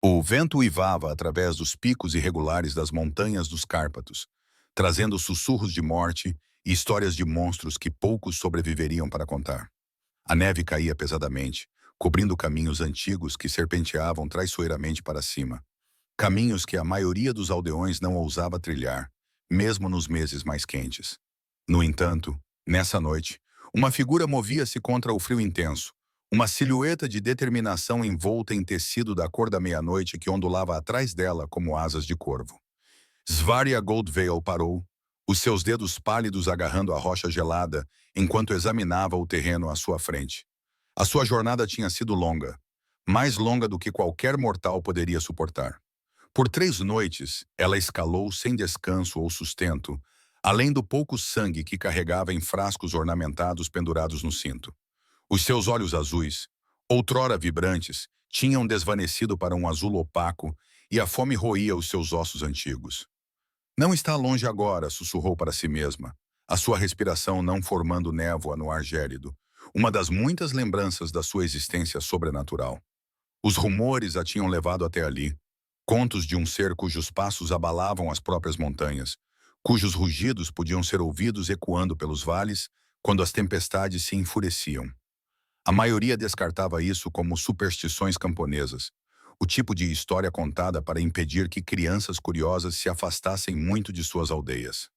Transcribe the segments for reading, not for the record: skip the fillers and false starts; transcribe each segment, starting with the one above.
O vento uivava através dos picos irregulares das montanhas dos Cárpatos, trazendo sussurros de morte e histórias de monstros que poucos sobreviveriam para contar. A neve caía pesadamente, cobrindo caminhos antigos que serpenteavam traiçoeiramente para cima. Caminhos que a maioria dos aldeões não ousava trilhar, mesmo nos meses mais quentes. No entanto, nessa noite, uma figura movia-se contra o frio intenso, uma silhueta de determinação envolta em tecido da cor da meia-noite que ondulava atrás dela como asas de corvo. Svaria Goldveil parou, os seus dedos pálidos agarrando a rocha gelada enquanto examinava o terreno à sua frente. A sua jornada tinha sido longa, mais longa do que qualquer mortal poderia suportar. Por 3 noites, ela escalou sem descanso ou sustento, além do pouco sangue que carregava em frascos ornamentados pendurados no cinto. Os seus olhos azuis, outrora vibrantes, tinham desvanecido para um azul opaco e a fome roía os seus ossos antigos. Não está longe agora, sussurrou para si mesma, a sua respiração não formando névoa no ar gélido, uma das muitas lembranças da sua existência sobrenatural. Os rumores a tinham levado até ali, contos de um ser cujos passos abalavam as próprias montanhas, cujos rugidos podiam ser ouvidos ecoando pelos vales quando as tempestades se enfureciam. A maioria descartava isso como superstições camponesas, o tipo de história contada para impedir que crianças curiosas se afastassem muito de suas aldeias.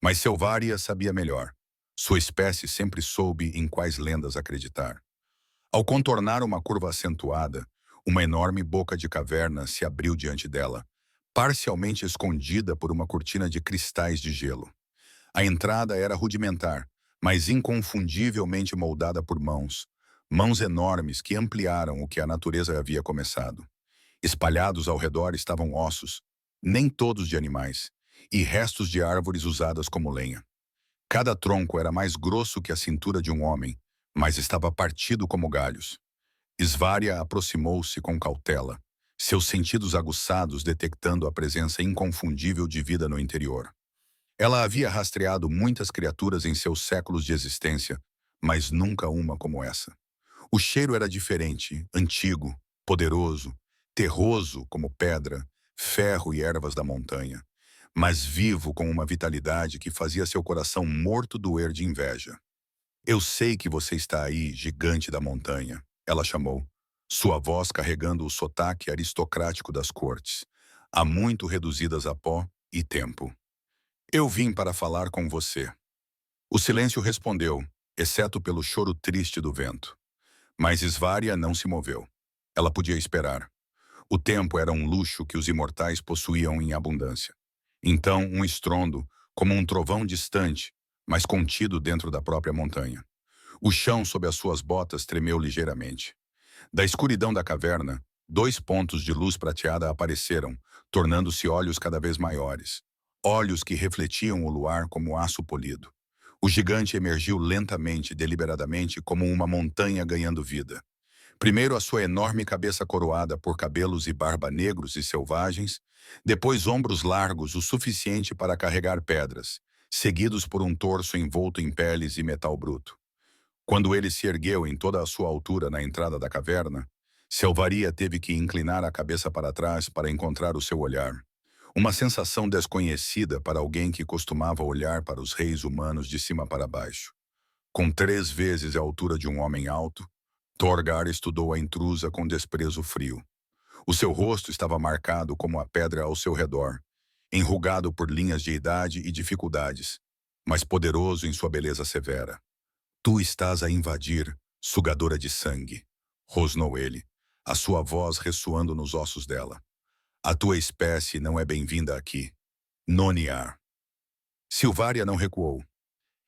Mas Selvaria sabia melhor. Sua espécie sempre soube em quais lendas acreditar. Ao contornar uma curva acentuada, uma enorme boca de caverna se abriu diante dela, parcialmente escondida por uma cortina de cristais de gelo. A entrada era rudimentar, mas inconfundivelmente moldada por mãos. Mãos enormes que ampliaram o que a natureza havia começado. Espalhados ao redor estavam ossos, nem todos de animais, e restos de árvores usadas como lenha. Cada tronco era mais grosso que a cintura de um homem, mas estava partido como galhos. Svaria aproximou-se com cautela, seus sentidos aguçados detectando a presença inconfundível de vida no interior. Ela havia rastreado muitas criaturas em seus séculos de existência, mas nunca uma como essa. O cheiro era diferente, antigo, poderoso, terroso como pedra, ferro e ervas da montanha, mas vivo com uma vitalidade que fazia seu coração morto doer de inveja. Eu sei que você está aí, gigante da montanha, ela chamou, sua voz carregando o sotaque aristocrático das cortes, há muito reduzidas a pó e tempo. Eu vim para falar com você. O silêncio respondeu, exceto pelo choro triste do vento. Mas Svaria não se moveu. Ela podia esperar. O tempo era um luxo que os imortais possuíam em abundância. Então, um estrondo, como um trovão distante, mas contido dentro da própria montanha. O chão sob as suas botas tremeu ligeiramente. Da escuridão da caverna, 2 pontos de luz prateada apareceram, tornando-se olhos cada vez maiores. Olhos que refletiam o luar como aço polido. O gigante emergiu lentamente, deliberadamente, como uma montanha ganhando vida. Primeiro a sua enorme cabeça coroada por cabelos e barba negros e selvagens, depois ombros largos o suficiente para carregar pedras, seguidos por um torso envolto em peles e metal bruto. Quando ele se ergueu em toda a sua altura na entrada da caverna, Selvaria teve que inclinar a cabeça para trás para encontrar o seu olhar. Uma sensação desconhecida para alguém que costumava olhar para os reis humanos de cima para baixo. Com 3 vezes a altura de um homem alto, Torgar estudou a intrusa com desprezo frio. O seu rosto estava marcado como a pedra ao seu redor, enrugado por linhas de idade e dificuldades, mas poderoso em sua beleza severa. Tu estás a invadir, sugadora de sangue, rosnou ele, a sua voz ressoando nos ossos dela. A tua espécie não é bem-vinda aqui. Noniar. Silvaria não recuou.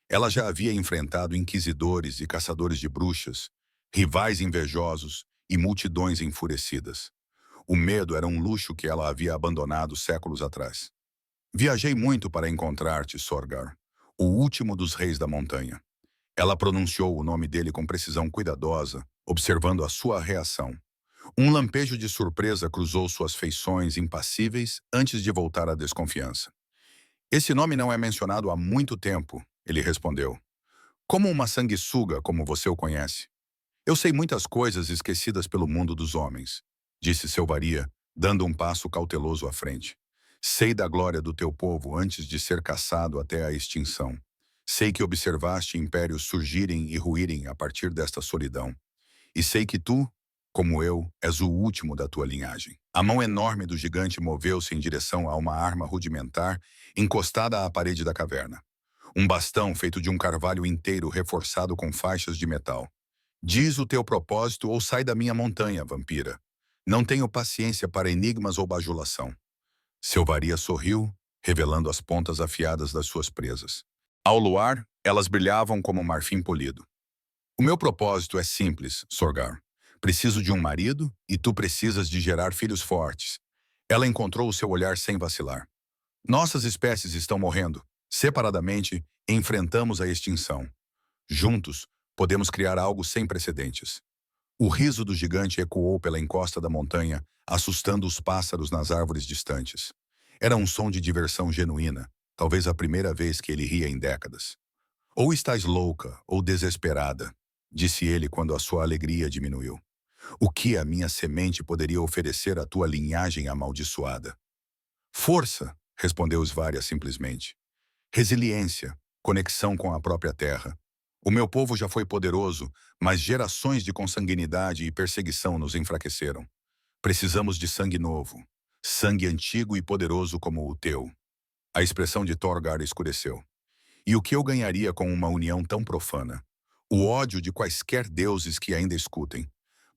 Ela já havia enfrentado inquisidores e caçadores de bruxas, rivais invejosos e multidões enfurecidas. O medo era um luxo que ela havia abandonado séculos atrás. Viajei muito para encontrar-te, Sorgar, o último dos reis da montanha. Ela pronunciou o nome dele com precisão cuidadosa, observando a sua reação. Um lampejo de surpresa cruzou suas feições impassíveis antes de voltar à desconfiança. Esse nome não é mencionado há muito tempo, ele respondeu. Como uma sanguessuga, como você o conhece. Eu sei muitas coisas esquecidas pelo mundo dos homens, disse Selvaria, dando um passo cauteloso à frente. Sei da glória do teu povo antes de ser caçado até a extinção. Sei que observaste impérios surgirem e ruírem a partir desta solidão. E sei que tu, como eu, és o último da tua linhagem. A mão enorme do gigante moveu-se em direção a uma arma rudimentar encostada à parede da caverna. Um bastão feito de um carvalho inteiro reforçado com faixas de metal. Diz o teu propósito ou sai da minha montanha, vampira. Não tenho paciência para enigmas ou bajulação. Selvaria sorriu, revelando as pontas afiadas das suas presas. Ao luar, elas brilhavam como marfim polido. O meu propósito é simples, Sorgar. Preciso de um marido e tu precisas de gerar filhos fortes. Ela encontrou o seu olhar sem vacilar. Nossas espécies estão morrendo. Separadamente, enfrentamos a extinção. Juntos, podemos criar algo sem precedentes. O riso do gigante ecoou pela encosta da montanha, assustando os pássaros nas árvores distantes. Era um som de diversão genuína, talvez a primeira vez que ele ria em décadas. Ou estás louca, ou desesperada, disse ele quando a sua alegria diminuiu. O que a minha semente poderia oferecer à tua linhagem amaldiçoada? Força, respondeu Svaria simplesmente. Resiliência, conexão com a própria terra. O meu povo já foi poderoso, mas gerações de consanguinidade e perseguição nos enfraqueceram. Precisamos de sangue novo, sangue antigo e poderoso como o teu. A expressão de Torgar escureceu. E o que eu ganharia com uma união tão profana? O ódio de quaisquer deuses que ainda escutem,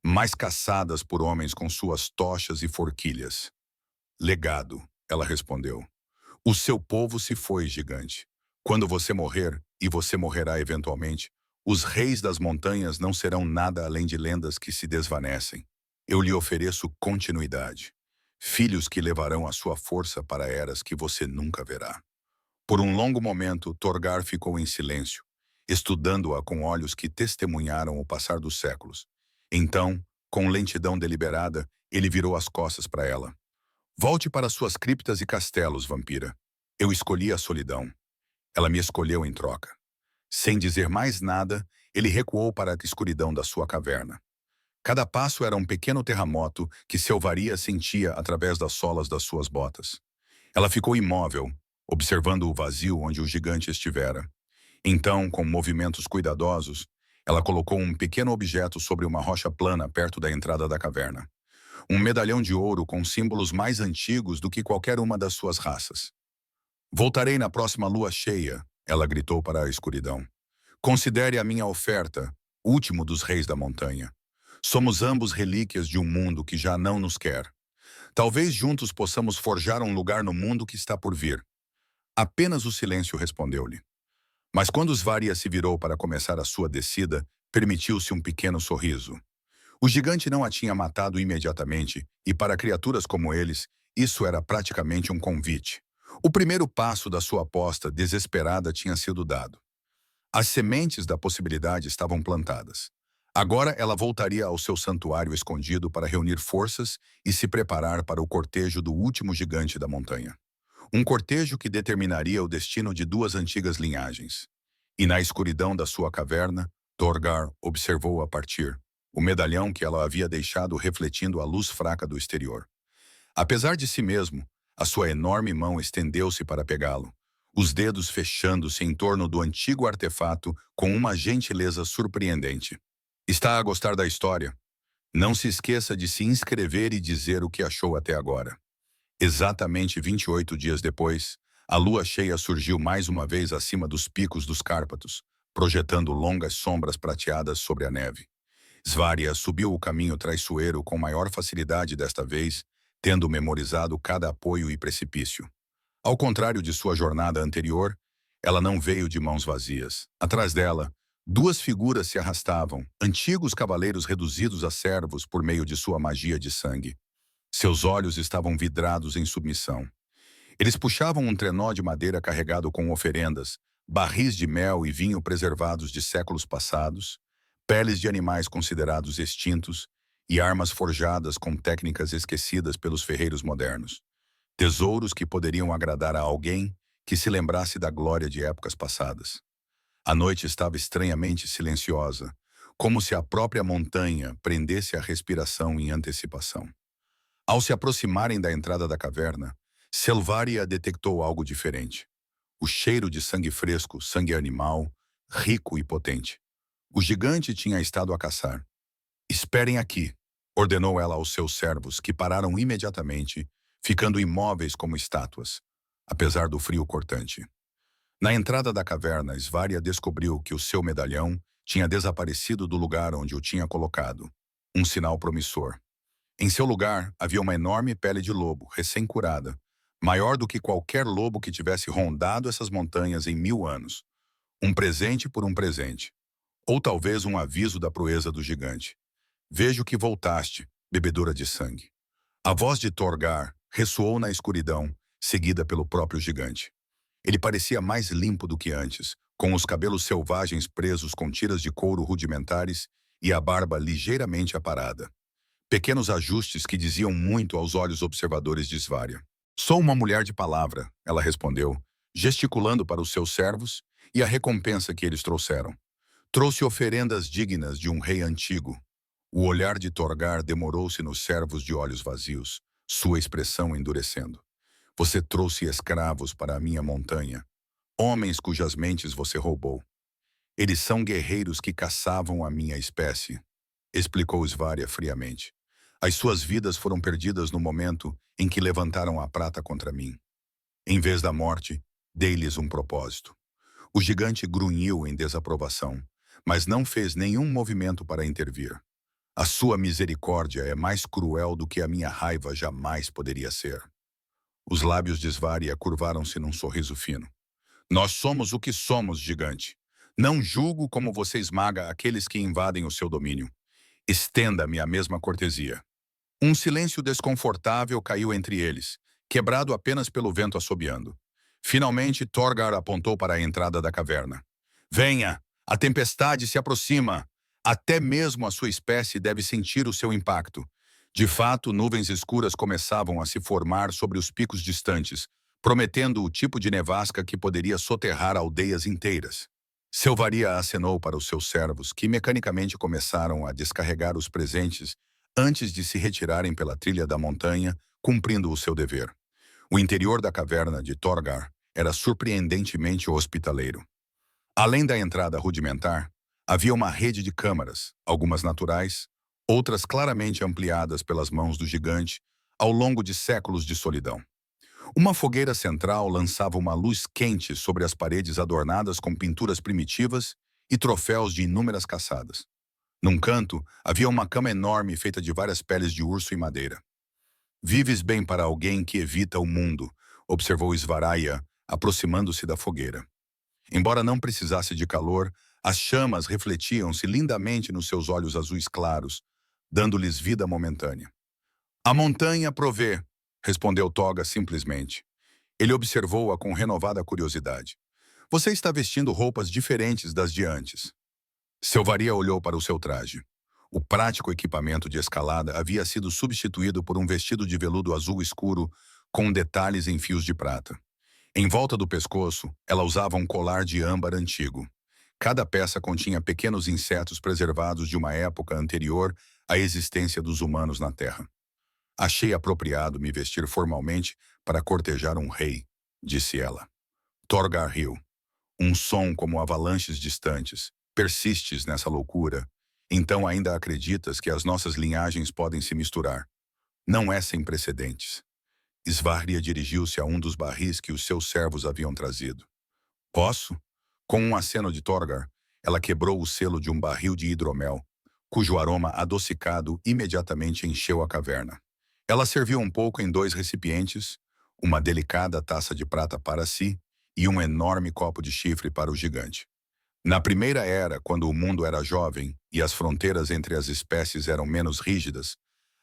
mais caçadas por homens com suas tochas e forquilhas. Legado, ela respondeu. O seu povo se foi, gigante. Quando você morrer, e você morrerá eventualmente, os reis das montanhas não serão nada além de lendas que se desvanecem. Eu lhe ofereço continuidade. Filhos que levarão a sua força para eras que você nunca verá. Por um longo momento, Torgar ficou em silêncio, estudando-a com olhos que testemunharam o passar dos séculos. Então, com lentidão deliberada, ele virou as costas para ela. Volte para suas criptas e castelos, vampira. Eu escolhi a solidão. Ela me escolheu em troca. Sem dizer mais nada, ele recuou para a escuridão da sua caverna. Cada passo era um pequeno terremoto que Selvaria sentia através das solas das suas botas. Ela ficou imóvel, observando o vazio onde o gigante estivera. Então, com movimentos cuidadosos, ela colocou um pequeno objeto sobre uma rocha plana perto da entrada da caverna. Um medalhão de ouro com símbolos mais antigos do que qualquer uma das suas raças. Voltarei na próxima lua cheia, ela gritou para a escuridão. Considere a minha oferta, último dos reis da montanha. Somos ambos relíquias de um mundo que já não nos quer. Talvez juntos possamos forjar um lugar no mundo que está por vir. Apenas o silêncio respondeu-lhe. Mas quando Svaria se virou para começar a sua descida, permitiu-se um pequeno sorriso. O gigante não a tinha matado imediatamente, e para criaturas como eles, isso era praticamente um convite. O primeiro passo da sua aposta desesperada tinha sido dado. As sementes da possibilidade estavam plantadas. Agora ela voltaria ao seu santuário escondido para reunir forças e se preparar para o cortejo do último gigante da montanha. Um cortejo que determinaria o destino de duas antigas linhagens. E na escuridão da sua caverna, Torgar observou a partir o medalhão que ela havia deixado refletindo a luz fraca do exterior. Apesar de si mesmo, a sua enorme mão estendeu-se para pegá-lo, os dedos fechando-se em torno do antigo artefato com uma gentileza surpreendente. Está a gostar da história? Não se esqueça de se inscrever e dizer o que achou até agora. Exatamente 28 dias depois, a lua cheia surgiu mais uma vez acima dos picos dos Cárpatos, projetando longas sombras prateadas sobre a neve. Svaria subiu o caminho traiçoeiro com maior facilidade desta vez, tendo memorizado cada apoio e precipício. Ao contrário de sua jornada anterior, ela não veio de mãos vazias. Atrás dela, duas figuras se arrastavam, antigos cavaleiros reduzidos a servos por meio de sua magia de sangue. Seus olhos estavam vidrados em submissão. Eles puxavam um trenó de madeira carregado com oferendas, barris de mel e vinho preservados de séculos passados, peles de animais considerados extintos e armas forjadas com técnicas esquecidas pelos ferreiros modernos. Tesouros que poderiam agradar a alguém que se lembrasse da glória de épocas passadas. A noite estava estranhamente silenciosa, como se a própria montanha prendesse a respiração em antecipação. Ao se aproximarem da entrada da caverna, Selvaria detectou algo diferente. O cheiro de sangue fresco, sangue animal, rico e potente. O gigante tinha estado a caçar. "Esperem aqui", ordenou ela aos seus servos, que pararam imediatamente, ficando imóveis como estátuas, apesar do frio cortante. Na entrada da caverna, Svaria descobriu que o seu medalhão tinha desaparecido do lugar onde o tinha colocado. Um sinal promissor. Em seu lugar, havia uma enorme pele de lobo, recém-curada, maior do que qualquer lobo que tivesse rondado essas montanhas em 1000 anos. Um presente por um presente. Ou talvez um aviso da proeza do gigante. "Vejo que voltaste, bebedora de sangue." A voz de Torgar ressoou na escuridão, seguida pelo próprio gigante. Ele parecia mais limpo do que antes, com os cabelos selvagens presos com tiras de couro rudimentares e a barba ligeiramente aparada. Pequenos ajustes que diziam muito aos olhos observadores de Svaria. "Sou uma mulher de palavra", ela respondeu, gesticulando para os seus servos e a recompensa que eles trouxeram. "Trouxe oferendas dignas de um rei antigo." O olhar de Torgar demorou-se nos servos de olhos vazios, sua expressão endurecendo. "Você trouxe escravos para a minha montanha, homens cujas mentes você roubou. Eles são guerreiros que caçavam a minha espécie", explicou Svaria friamente. "As suas vidas foram perdidas no momento em que levantaram a prata contra mim. Em vez da morte, dei-lhes um propósito." O gigante grunhiu em desaprovação, mas não fez nenhum movimento para intervir. "A sua misericórdia é mais cruel do que a minha raiva jamais poderia ser." Os lábios de Svaria curvaram-se num sorriso fino. "Nós somos o que somos, gigante. Não julgo como você esmaga aqueles que invadem o seu domínio. Estenda-me a mesma cortesia." Um silêncio desconfortável caiu entre eles, quebrado apenas pelo vento assobiando. Finalmente, Torgar apontou para a entrada da caverna. "Venha! A tempestade se aproxima! Até mesmo a sua espécie deve sentir o seu impacto." De fato, nuvens escuras começavam a se formar sobre os picos distantes, prometendo o tipo de nevasca que poderia soterrar aldeias inteiras. Selvaria acenou para os seus servos, que mecanicamente começaram a descarregar os presentes antes de se retirarem pela trilha da montanha, cumprindo o seu dever. O interior da caverna de Torgar era surpreendentemente hospitaleiro. Além da entrada rudimentar, havia uma rede de câmaras, algumas naturais, outras claramente ampliadas pelas mãos do gigante ao longo de séculos de solidão. Uma fogueira central lançava uma luz quente sobre as paredes adornadas com pinturas primitivas e troféus de inúmeras caçadas. Num canto, havia uma cama enorme feita de várias peles de urso e madeira. "Vives bem para alguém que evita o mundo", observou Svaria, aproximando-se da fogueira. Embora não precisasse de calor, as chamas refletiam-se lindamente nos seus olhos azuis claros, dando-lhes vida momentânea. "A montanha provê", respondeu Toga simplesmente. Ele observou-a com renovada curiosidade. "Você está vestindo roupas diferentes das de antes." Selvaria olhou para o seu traje. O prático equipamento de escalada havia sido substituído por um vestido de veludo azul escuro com detalhes em fios de prata. Em volta do pescoço, ela usava um colar de âmbar antigo. Cada peça continha pequenos insetos preservados de uma época anterior à existência dos humanos na Terra. "Achei apropriado me vestir formalmente para cortejar um rei", disse ela. Torgar riu. "Um som como avalanches distantes. Persistes nessa loucura. Então ainda acreditas que as nossas linhagens podem se misturar. Não é sem precedentes." Svaria dirigiu-se a um dos barris que os seus servos haviam trazido. "Posso?" Com um aceno de Torgar, ela quebrou o selo de um barril de hidromel, cujo aroma adocicado imediatamente encheu a caverna. Ela serviu um pouco em 2 recipientes, uma delicada taça de prata para si e um enorme copo de chifre para o gigante. Na primeira era, quando o mundo era jovem e as fronteiras entre as espécies eram menos rígidas,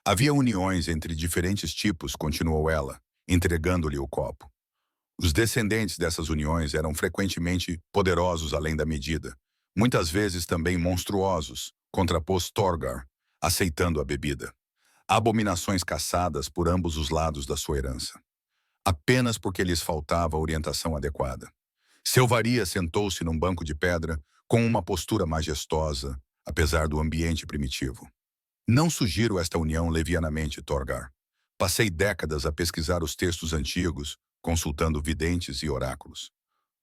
havia uniões entre diferentes tipos, continuou ela, entregando-lhe o copo. Os descendentes dessas uniões eram frequentemente poderosos além da medida, muitas vezes também monstruosos, contrapôs Torgar, aceitando a bebida. Abominações caçadas por ambos os lados da sua herança. Apenas porque lhes faltava a orientação adequada. Selvaria sentou-se num banco de pedra, com uma postura majestosa, apesar do ambiente primitivo. "Não sugiro esta união levianamente, Torgar. Passei décadas a pesquisar os textos antigos, consultando videntes e oráculos.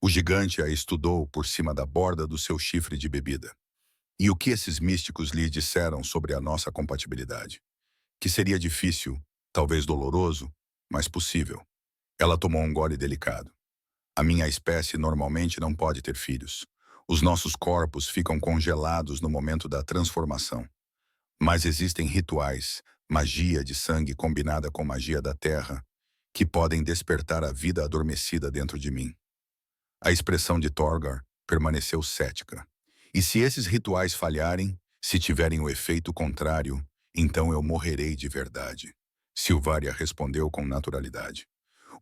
O gigante a estudou por cima da borda do seu chifre de bebida. E o que esses místicos lhe disseram sobre a nossa compatibilidade? Que seria difícil, talvez doloroso, mas possível. Ela tomou um gole delicado. A minha espécie normalmente não pode ter filhos. Os nossos corpos ficam congelados no momento da transformação. Mas existem rituais, magia de sangue combinada com magia da terra, que podem despertar a vida adormecida dentro de mim. A expressão de Torgar permaneceu cética. E se esses rituais falharem, se tiverem o efeito contrário, então eu morrerei de verdade. Silvaria respondeu com naturalidade.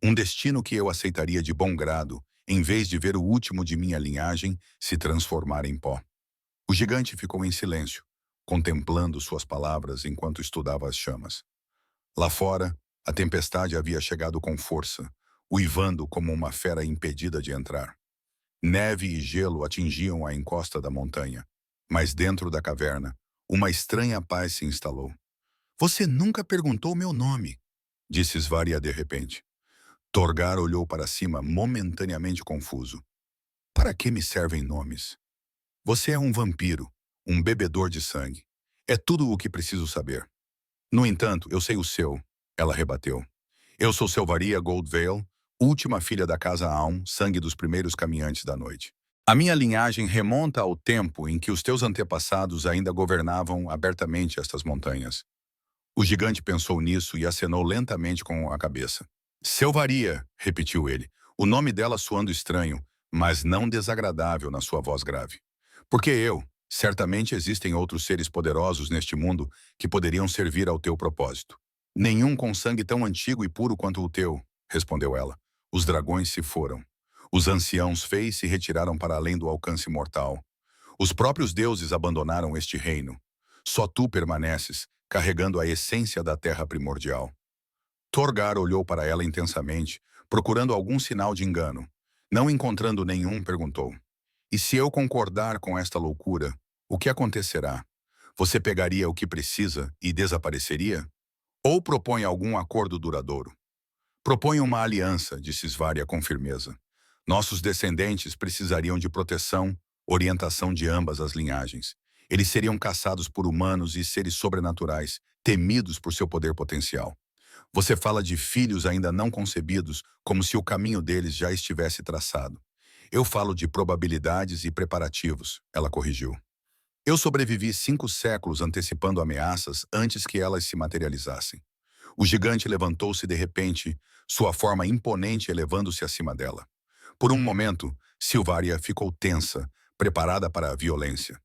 Um destino que eu aceitaria de bom grado, em vez de ver o último de minha linhagem se transformar em pó. O gigante ficou em silêncio, contemplando suas palavras enquanto estudava as chamas. Lá fora, a tempestade havia chegado com força, uivando como uma fera impedida de entrar. Neve e gelo atingiam a encosta da montanha, mas dentro da caverna, uma estranha paz se instalou. Você nunca perguntou meu nome, disse Svaria de repente. Torgar olhou para cima, momentaneamente confuso. Para que me servem nomes? Você é um vampiro, um bebedor de sangue. É tudo o que preciso saber. No entanto, eu sei o seu, ela rebateu. Eu sou Selvaria Goldvale, última filha da casa Aun, sangue dos primeiros caminhantes da noite. A minha linhagem remonta ao tempo em que os teus antepassados ainda governavam abertamente estas montanhas. O gigante pensou nisso e acenou lentamente com a cabeça. Selvaria, repetiu ele, o nome dela soando estranho, mas não desagradável na sua voz grave. Porque certamente existem outros seres poderosos neste mundo que poderiam servir ao teu propósito. Nenhum com sangue tão antigo e puro quanto o teu, respondeu ela. Os dragões se foram. Os anciãos Fei se retiraram para além do alcance mortal. Os próprios deuses abandonaram este reino. Só tu permaneces, carregando a essência da terra primordial. Torgar olhou para ela intensamente, procurando algum sinal de engano. Não encontrando nenhum, perguntou. E se eu concordar com esta loucura, o que acontecerá? Você pegaria o que precisa e desapareceria? Ou propõe algum acordo duradouro? Propõe uma aliança, disse Svaria com firmeza. Nossos descendentes precisariam de proteção, orientação de ambas as linhagens. Eles seriam caçados por humanos e seres sobrenaturais, temidos por seu poder potencial. Você fala de filhos ainda não concebidos, como se o caminho deles já estivesse traçado. Eu falo de probabilidades e preparativos, ela corrigiu. Eu sobrevivi 5 séculos antecipando ameaças antes que elas se materializassem. O gigante levantou-se de repente, sua forma imponente elevando-se acima dela. Por um momento, Silvaria ficou tensa, preparada para a violência.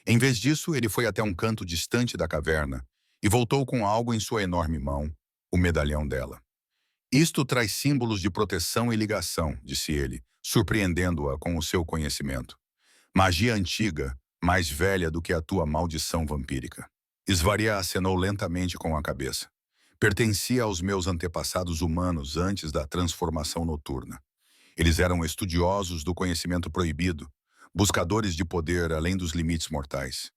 Em vez disso, ele foi até um canto distante da caverna e voltou com algo em sua enorme mão, o medalhão dela. Isto traz símbolos de proteção e ligação, disse ele, surpreendendo-a com o seu conhecimento. Magia antiga, mais velha do que a tua maldição vampírica. Svaria acenou lentamente com a cabeça. Pertencia aos meus antepassados humanos antes da transformação noturna. Eles eram estudiosos do conhecimento proibido, buscadores de poder além dos limites mortais.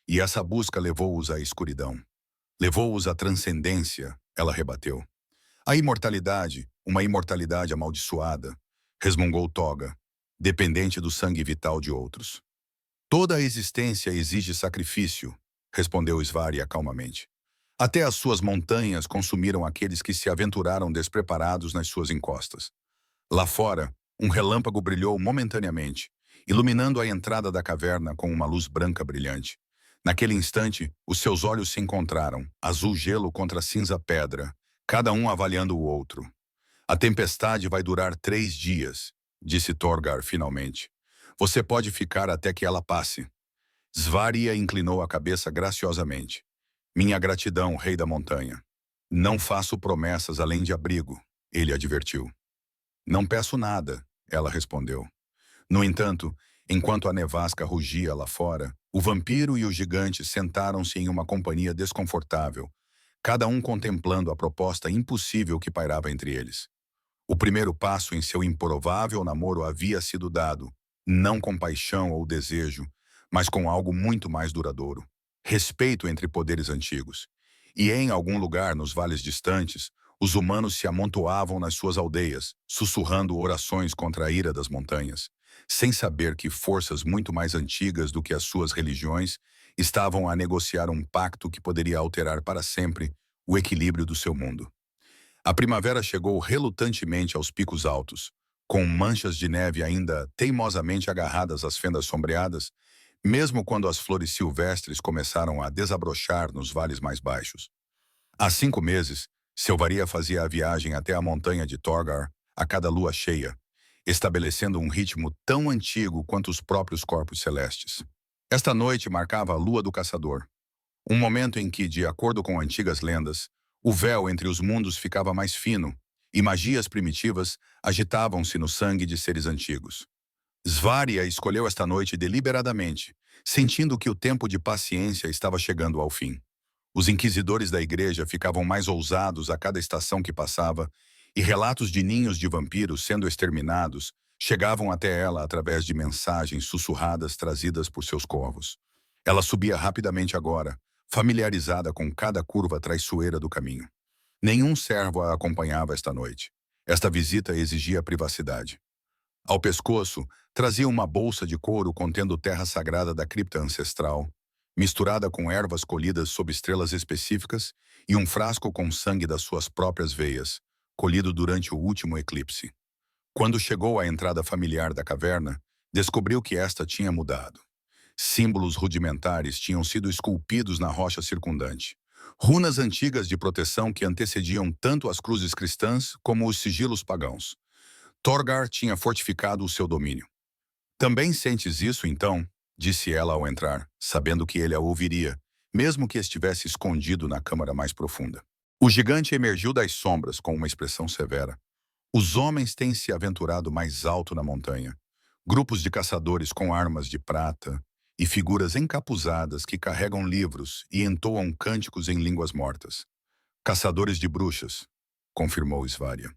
E essa busca levou-os à escuridão. Levou-os à transcendência, ela rebateu. A imortalidade, uma imortalidade amaldiçoada, resmungou Toga, dependente do sangue vital de outros. Toda a existência exige sacrifício, respondeu Svaria calmamente. Até as suas montanhas consumiram aqueles que se aventuraram despreparados nas suas encostas. Lá fora, um relâmpago brilhou momentaneamente, iluminando a entrada da caverna com uma luz branca brilhante. Naquele instante, os seus olhos se encontraram, azul gelo contra cinza pedra, cada um avaliando o outro. A tempestade vai durar 3 dias, disse Torgar finalmente. Você pode ficar até que ela passe. Svaria inclinou a cabeça graciosamente. Minha gratidão, rei da montanha. Não faço promessas além de abrigo, ele advertiu. Não peço nada, ela respondeu. No entanto, enquanto a nevasca rugia lá fora, o vampiro e o gigante sentaram-se em uma companhia desconfortável, cada um contemplando a proposta impossível que pairava entre eles. O primeiro passo em seu improvável namoro havia sido dado, não com paixão ou desejo, mas com algo muito mais duradouro. Respeito entre poderes antigos. E em algum lugar nos vales distantes, Os humanos se amontoavam nas suas aldeias, sussurrando orações contra a ira das montanhas, sem saber que forças muito mais antigas do que as suas religiões estavam a negociar um pacto que poderia alterar para sempre o equilíbrio do seu mundo. A primavera chegou relutantemente aos picos altos, com manchas de neve ainda teimosamente agarradas às fendas sombreadas, mesmo quando as flores silvestres começaram a desabrochar nos vales mais baixos. Há 5 meses, Selvaria fazia a viagem até a montanha de Torgar a cada lua cheia, estabelecendo um ritmo tão antigo quanto os próprios corpos celestes. Esta noite marcava a lua do caçador, um momento em que, de acordo com antigas lendas, o véu entre os mundos ficava mais fino e magias primitivas agitavam-se no sangue de seres antigos. Svaria escolheu esta noite deliberadamente, sentindo que o tempo de paciência estava chegando ao fim. Os inquisidores da igreja ficavam mais ousados a cada estação que passava, e relatos de ninhos de vampiros sendo exterminados chegavam até ela através de mensagens sussurradas trazidas por seus corvos. Ela subia rapidamente agora, familiarizada com cada curva traiçoeira do caminho. Nenhum servo a acompanhava esta noite. Esta visita exigia privacidade. Ao pescoço, trazia uma bolsa de couro contendo terra sagrada da cripta ancestral, misturada com ervas colhidas sob estrelas específicas e um frasco com sangue das suas próprias veias, colhido durante o último eclipse. Quando chegou à entrada familiar da caverna, descobriu que esta tinha mudado. Símbolos rudimentares tinham sido esculpidos na rocha circundante. Runas antigas de proteção que antecediam tanto as cruzes cristãs como os sigilos pagãos. Torgar tinha fortificado o seu domínio. Também sentes isso, então? Disse ela ao entrar, sabendo que ele a ouviria, mesmo que estivesse escondido na câmara mais profunda. O gigante emergiu das sombras com uma expressão severa. Os homens têm se aventurado mais alto na montanha. Grupos de caçadores com armas de prata e figuras encapuzadas que carregam livros e entoam cânticos em línguas mortas. Caçadores de bruxas, confirmou Svaria.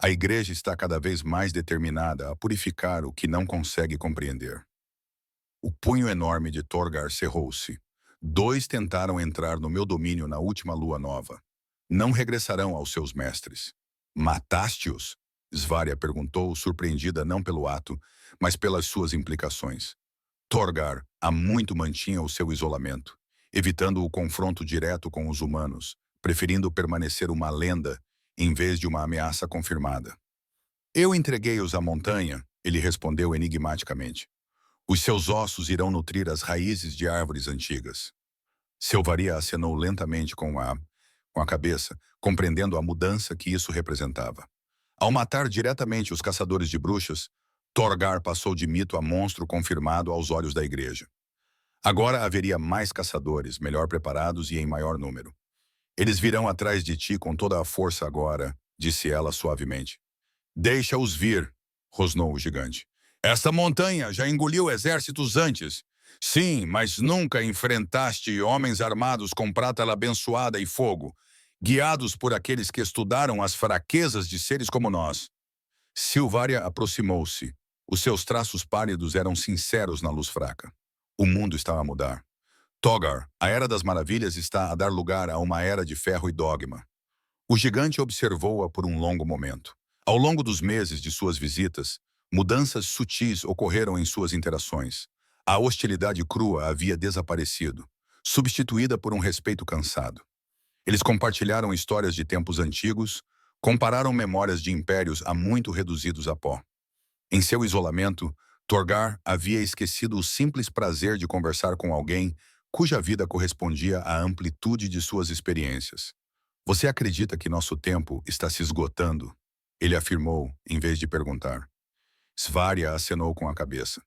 A igreja está cada vez mais determinada a purificar o que não consegue compreender. O punho enorme de Torgar cerrou-se. 2 tentaram entrar no meu domínio na última lua nova. Não regressarão aos seus mestres. Mataste-os? Svaria perguntou, surpreendida não pelo ato, mas pelas suas implicações. Torgar há muito mantinha o seu isolamento, evitando o confronto direto com os humanos, preferindo permanecer uma lenda em vez de uma ameaça confirmada. Eu entreguei-os à montanha, ele respondeu enigmaticamente. Os seus ossos irão nutrir as raízes de árvores antigas. Selvaria acenou lentamente com a cabeça, compreendendo a mudança que isso representava. Ao matar diretamente os caçadores de bruxas, Torgar passou de mito a monstro confirmado aos olhos da igreja. Agora haveria mais caçadores, melhor preparados e em maior número. Eles virão atrás de ti com toda a força agora, disse ela suavemente. Deixa-os vir, rosnou o gigante. Esta montanha já engoliu exércitos antes. Sim, mas nunca enfrentaste homens armados com prata abençoada e fogo, guiados por aqueles que estudaram as fraquezas de seres como nós. Selvaria aproximou-se. Os seus traços pálidos eram sinceros na luz fraca. O mundo estava a mudar. Torgar, a Era das Maravilhas está a dar lugar a uma era de ferro e dogma. O gigante observou-a por um longo momento. Ao longo dos meses de suas visitas, mudanças sutis ocorreram em suas interações. A hostilidade crua havia desaparecido, substituída por um respeito cansado. Eles compartilharam histórias de tempos antigos, compararam memórias de impérios há muito reduzidos a pó. Em seu isolamento, Torgar havia esquecido o simples prazer de conversar com alguém cuja vida correspondia à amplitude de suas experiências. Você acredita que nosso tempo está se esgotando? Ele afirmou, em vez de perguntar. Svaria acenou com a cabeça.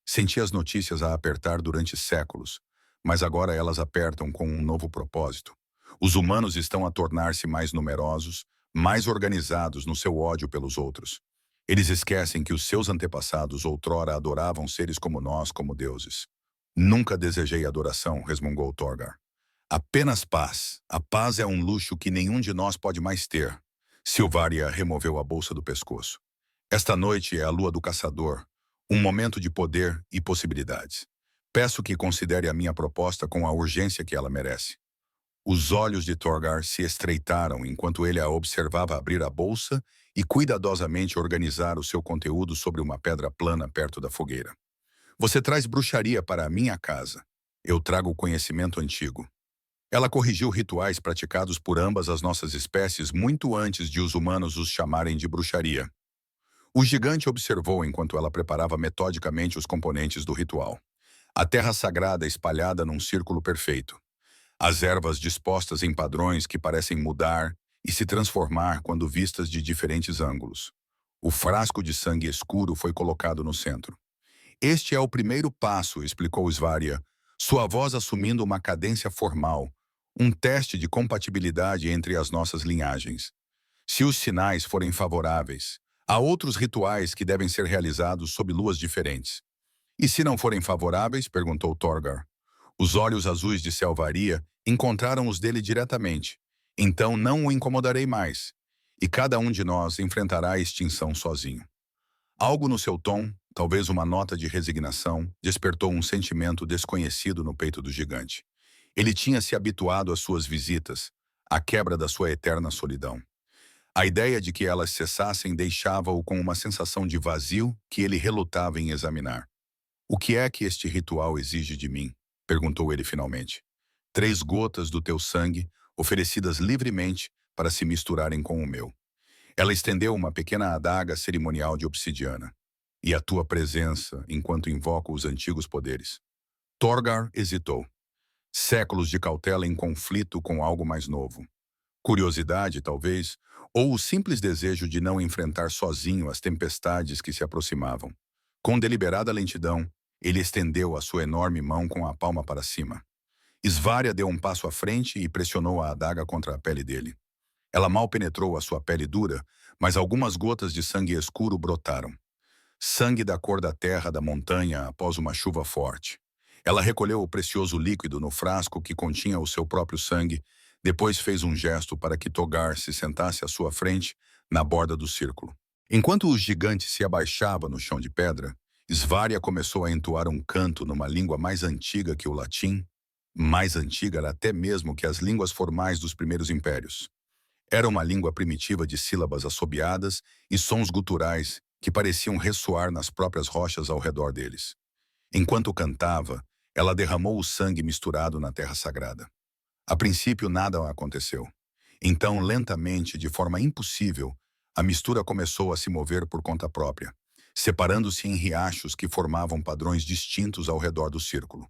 Senti as notícias a apertar durante séculos, mas agora elas apertam com um novo propósito. Os humanos estão a tornar-se mais numerosos, mais organizados no seu ódio pelos outros. Eles esquecem que os seus antepassados outrora adoravam seres como nós como deuses. Nunca desejei adoração, resmungou Torgar. Apenas paz. A paz é um luxo que nenhum de nós pode mais ter. Selvaria removeu a bolsa do pescoço. Esta noite é a lua do caçador, um momento de poder e possibilidades. Peço que considere a minha proposta com a urgência que ela merece. Os olhos de Torgar se estreitaram enquanto ele a observava abrir a bolsa e cuidadosamente organizar o seu conteúdo sobre uma pedra plana perto da fogueira. Você traz bruxaria para a minha casa. Eu trago conhecimento antigo. Ela corrigiu rituais praticados por ambas as nossas espécies muito antes de os humanos os chamarem de bruxaria. O gigante observou enquanto ela preparava metodicamente os componentes do ritual. A terra sagrada espalhada num círculo perfeito. As ervas dispostas em padrões que parecem mudar e se transformar quando vistas de diferentes ângulos. O frasco de sangue escuro foi colocado no centro. Este é o primeiro passo, explicou Svaria, sua voz assumindo uma cadência formal, um teste de compatibilidade entre as nossas linhagens. Se os sinais forem favoráveis, há outros rituais que devem ser realizados sob luas diferentes. E se não forem favoráveis, perguntou Torgar. Os olhos azuis de Selvaria encontraram os dele diretamente. Então não o incomodarei mais. E cada um de nós enfrentará a extinção sozinho. Algo no seu tom, talvez uma nota de resignação, despertou um sentimento desconhecido no peito do gigante. Ele tinha se habituado às suas visitas, à quebra da sua eterna solidão. A ideia de que elas cessassem deixava-o com uma sensação de vazio que ele relutava em examinar. O que é que este ritual exige de mim? Perguntou ele finalmente. 3 gotas do teu sangue, oferecidas livremente para se misturarem com o meu. Ela estendeu uma pequena adaga cerimonial de obsidiana. E a tua presença, enquanto invoco os antigos poderes. Torgar hesitou. Séculos de cautela em conflito com algo mais novo. Curiosidade, talvez, ou o simples desejo de não enfrentar sozinho as tempestades que se aproximavam. Com deliberada lentidão, ele estendeu a sua enorme mão com a palma para cima. Svaria deu um passo à frente e pressionou a adaga contra a pele dele. Ela mal penetrou a sua pele dura, mas algumas gotas de sangue escuro brotaram. Sangue da cor da terra da montanha após uma chuva forte. Ela recolheu o precioso líquido no frasco que continha o seu próprio sangue, depois fez um gesto para que Togar se sentasse à sua frente, na borda do círculo. Enquanto o gigante se abaixava no chão de pedra, Svaria começou a entoar um canto numa língua mais antiga que o latim, mais antiga até mesmo que as línguas formais dos primeiros impérios. Era uma língua primitiva de sílabas assobiadas e sons guturais que pareciam ressoar nas próprias rochas ao redor deles. Enquanto cantava, ela derramou o sangue misturado na terra sagrada. A princípio nada aconteceu. Então, lentamente, de forma impossível, a mistura começou a se mover por conta própria, separando-se em riachos que formavam padrões distintos ao redor do círculo.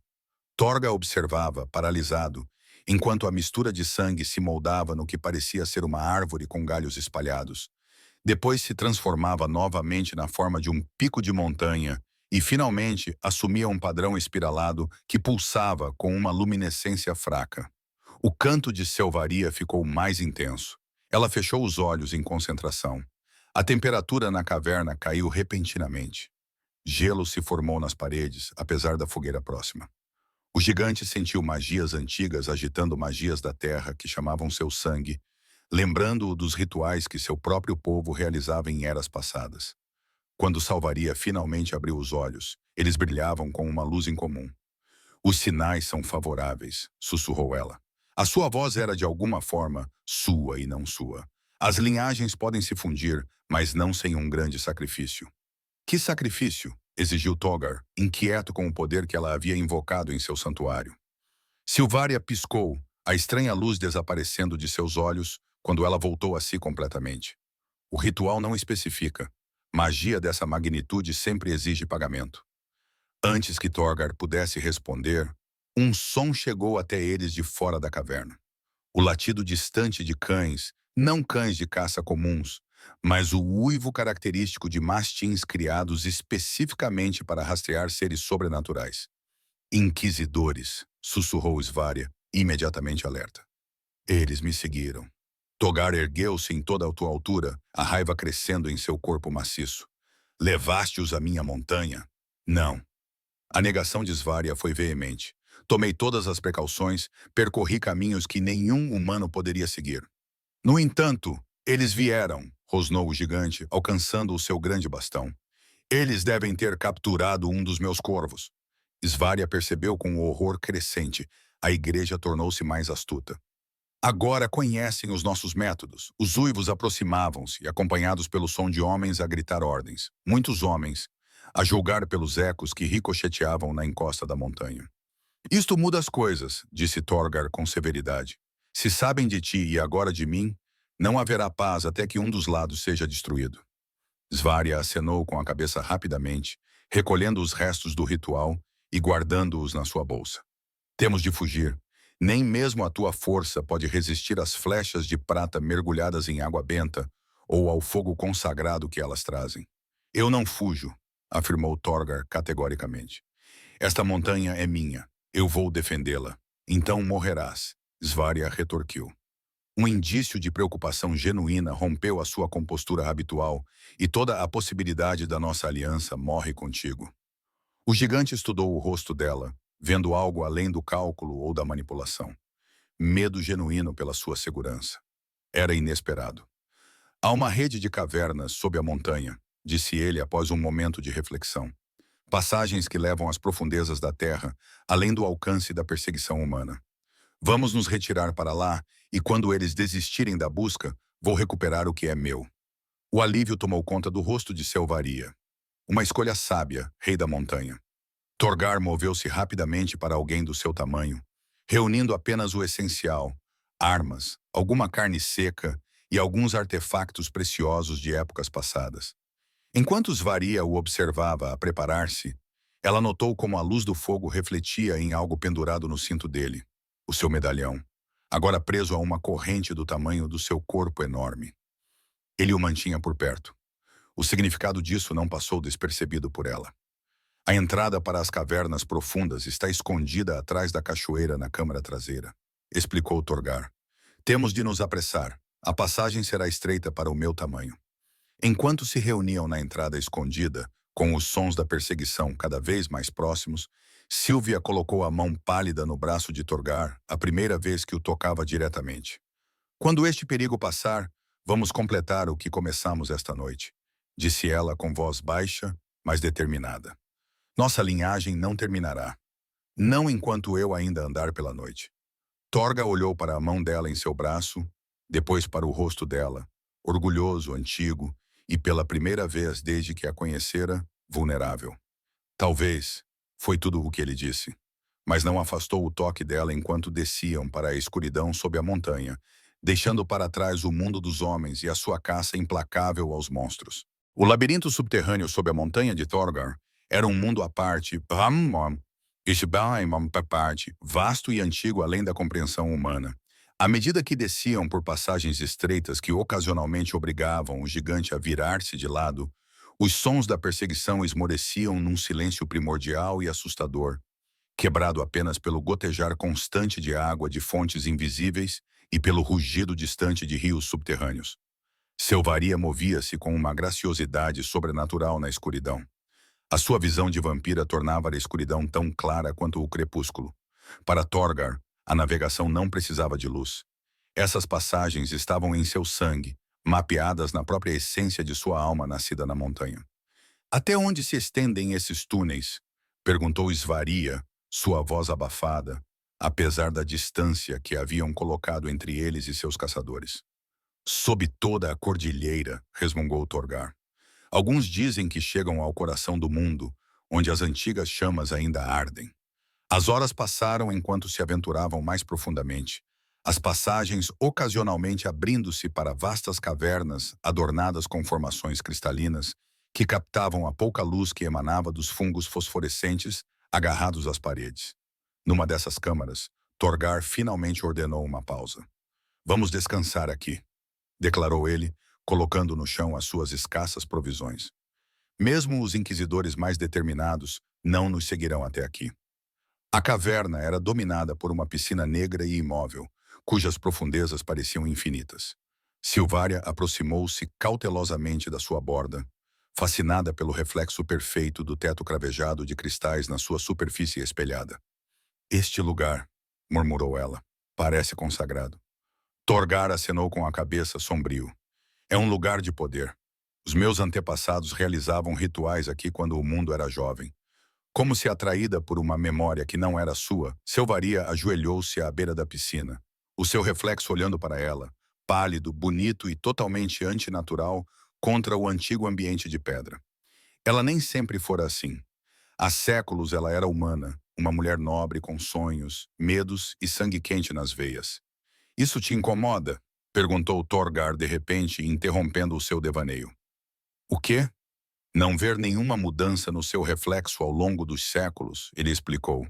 Torga observava, paralisado, enquanto a mistura de sangue se moldava no que parecia ser uma árvore com galhos espalhados. Depois se transformava novamente na forma de um pico de montanha e, finalmente, assumia um padrão espiralado que pulsava com uma luminescência fraca. O canto de Selvaria ficou mais intenso. Ela fechou os olhos em concentração. A temperatura na caverna caiu repentinamente. Gelo se formou nas paredes, apesar da fogueira próxima. O gigante sentiu magias antigas agitando magias da terra que chamavam seu sangue, lembrando-o dos rituais que seu próprio povo realizava em eras passadas. Quando Salvaria finalmente abriu os olhos, eles brilhavam com uma luz incomum. Os sinais são favoráveis, sussurrou ela. A sua voz era de alguma forma sua e não sua. As linhagens podem se fundir, mas não sem um grande sacrifício. Que sacrifício? Exigiu Togar, inquieto com o poder que ela havia invocado em seu santuário. Silvaria piscou, a estranha luz desaparecendo de seus olhos quando ela voltou a si completamente. O ritual não especifica. Magia dessa magnitude sempre exige pagamento. Antes que Torgar pudesse responder, um som chegou até eles de fora da caverna. O latido distante de cães, não cães de caça comuns, mas o uivo característico de mastins criados especificamente para rastrear seres sobrenaturais. Inquisidores, sussurrou Svaria, imediatamente alerta. Eles me seguiram. Togar ergueu-se em toda a tua altura, a raiva crescendo em seu corpo maciço. Levaste-os à minha montanha? Não. A negação de Svaria foi veemente. Tomei todas as precauções, percorri caminhos que nenhum humano poderia seguir. No entanto, eles vieram, rosnou o gigante, alcançando o seu grande bastão. Eles devem ter capturado um dos meus corvos. Svaria percebeu com o horror crescente. A igreja tornou-se mais astuta. Agora conhecem os nossos métodos. Os uivos aproximavam-se, acompanhados pelo som de homens a gritar ordens. Muitos homens, a julgar pelos ecos que ricocheteavam na encosta da montanha. Isto muda as coisas, disse Torgar com severidade. Se sabem de ti e agora de mim, não haverá paz até que um dos lados seja destruído. Svaria acenou com a cabeça rapidamente, recolhendo os restos do ritual e guardando-os na sua bolsa. Temos de fugir. Nem mesmo a tua força pode resistir às flechas de prata mergulhadas em água benta ou ao fogo consagrado que elas trazem. Eu não fujo, afirmou Torgar categoricamente. Esta montanha é minha. Eu vou defendê-la. Então morrerás, Svaria retorquiu. Um indício de preocupação genuína rompeu a sua compostura habitual e toda a possibilidade da nossa aliança morre contigo. O gigante estudou o rosto dela, vendo algo além do cálculo ou da manipulação. Medo genuíno pela sua segurança. Era inesperado. Há uma rede de cavernas sob a montanha, disse ele após um momento de reflexão. Passagens que levam às profundezas da terra, além do alcance da perseguição humana. Vamos nos retirar para lá, e quando eles desistirem da busca, vou recuperar o que é meu. O alívio tomou conta do rosto de Selvaria. Uma escolha sábia, rei da montanha. Torgar moveu-se rapidamente para alguém do seu tamanho, reunindo apenas o essencial, armas, alguma carne seca e alguns artefactos preciosos de épocas passadas. Enquanto Svaria o observava a preparar-se, ela notou como a luz do fogo refletia em algo pendurado no cinto dele, o seu medalhão, agora preso a uma corrente do tamanho do seu corpo enorme. Ele o mantinha por perto. O significado disso não passou despercebido por ela. A entrada para as cavernas profundas está escondida atrás da cachoeira na câmara traseira, explicou Torgar. Temos de nos apressar. A passagem será estreita para o meu tamanho. Enquanto se reuniam na entrada escondida, com os sons da perseguição cada vez mais próximos, Sylvia colocou a mão pálida no braço de Torgar, a primeira vez que o tocava diretamente. Quando este perigo passar, vamos completar o que começamos esta noite, disse ela com voz baixa, mas determinada. Nossa linhagem não terminará. Não enquanto eu ainda andar pela noite. Torga olhou para a mão dela em seu braço, depois para o rosto dela, orgulhoso, antigo, e pela primeira vez desde que a conhecera, vulnerável. Talvez, foi tudo o que ele disse, mas não afastou o toque dela enquanto desciam para a escuridão sob a montanha, deixando para trás o mundo dos homens e a sua caça implacável aos monstros. O labirinto subterrâneo sob a montanha de Torgar era um mundo à parte, vasto e antigo além da compreensão humana. À medida que desciam por passagens estreitas que ocasionalmente obrigavam o gigante a virar-se de lado, os sons da perseguição esmoreciam num silêncio primordial e assustador, quebrado apenas pelo gotejar constante de água de fontes invisíveis e pelo rugido distante de rios subterrâneos. Selvaria movia-se com uma graciosidade sobrenatural na escuridão. A sua visão de vampira tornava a escuridão tão clara quanto o crepúsculo. Para Torgar, a navegação não precisava de luz. Essas passagens estavam em seu sangue, mapeadas na própria essência de sua alma nascida na montanha. Até onde se estendem esses túneis? Perguntou Svaria, sua voz abafada, apesar da distância que haviam colocado entre eles e seus caçadores. Sob toda a cordilheira, resmungou Torgar. Alguns dizem que chegam ao coração do mundo, onde as antigas chamas ainda ardem. As horas passaram enquanto se aventuravam mais profundamente, as passagens ocasionalmente abrindo-se para vastas cavernas adornadas com formações cristalinas que captavam a pouca luz que emanava dos fungos fosforescentes agarrados às paredes. Numa dessas câmaras, Torgar finalmente ordenou uma pausa. Vamos descansar aqui, declarou ele, colocando no chão as suas escassas provisões. Mesmo os inquisidores mais determinados não nos seguirão até aqui. A caverna era dominada por uma piscina negra e imóvel, cujas profundezas pareciam infinitas. Silvaria aproximou-se cautelosamente da sua borda, fascinada pelo reflexo perfeito do teto cravejado de cristais na sua superfície espelhada. Este lugar, murmurou ela, parece consagrado. Torgar acenou com a cabeça sombrio. É um lugar de poder. Os meus antepassados realizavam rituais aqui quando o mundo era jovem. Como se atraída por uma memória que não era sua, Selvaria ajoelhou-se à beira da piscina, o seu reflexo olhando para ela, pálido, bonito e totalmente antinatural contra o antigo ambiente de pedra. Ela nem sempre fora assim. Há séculos ela era humana, uma mulher nobre com sonhos, medos e sangue quente nas veias. Isso te incomoda? Perguntou Torgar de repente, interrompendo o seu devaneio. O quê? Não ver nenhuma mudança no seu reflexo ao longo dos séculos, ele explicou.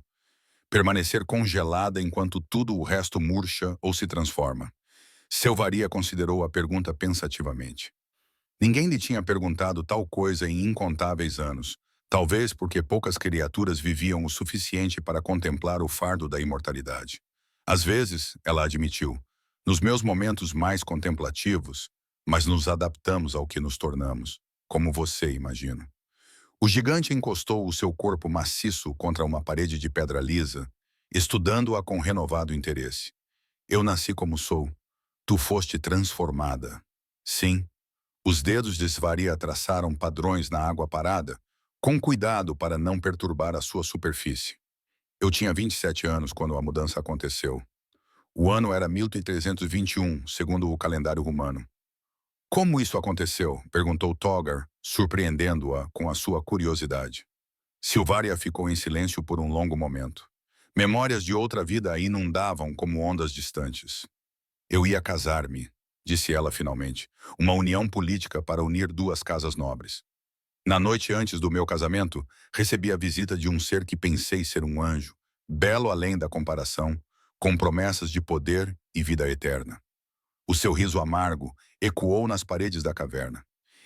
Permanecer congelada enquanto tudo o resto murcha ou se transforma. Selvaria considerou a pergunta pensativamente. Ninguém lhe tinha perguntado tal coisa em incontáveis anos, talvez porque poucas criaturas viviam o suficiente para contemplar o fardo da imortalidade. Às vezes, ela admitiu, nos meus momentos mais contemplativos, mas nos adaptamos ao que nos tornamos, como você, imagino. O gigante encostou o seu corpo maciço contra uma parede de pedra lisa, estudando-a com renovado interesse. Eu nasci como sou. Tu foste transformada. Sim. Os dedos de Svaria traçaram padrões na água parada, com cuidado para não perturbar a sua superfície. Eu tinha 27 anos quando a mudança aconteceu. O ano era 1321, segundo o calendário romano. Como isso aconteceu? Perguntou Togar, surpreendendo-a com a sua curiosidade. Silvaria ficou em silêncio por um longo momento. Memórias de outra vida a inundavam como ondas distantes. Eu ia casar-me, disse ela finalmente, uma união política para unir duas casas nobres. Na noite antes do meu casamento, recebi a visita de um ser que pensei ser um anjo, belo além da comparação, com promessas de poder e vida eterna. O seu riso amargo ecoou nas paredes da caverna.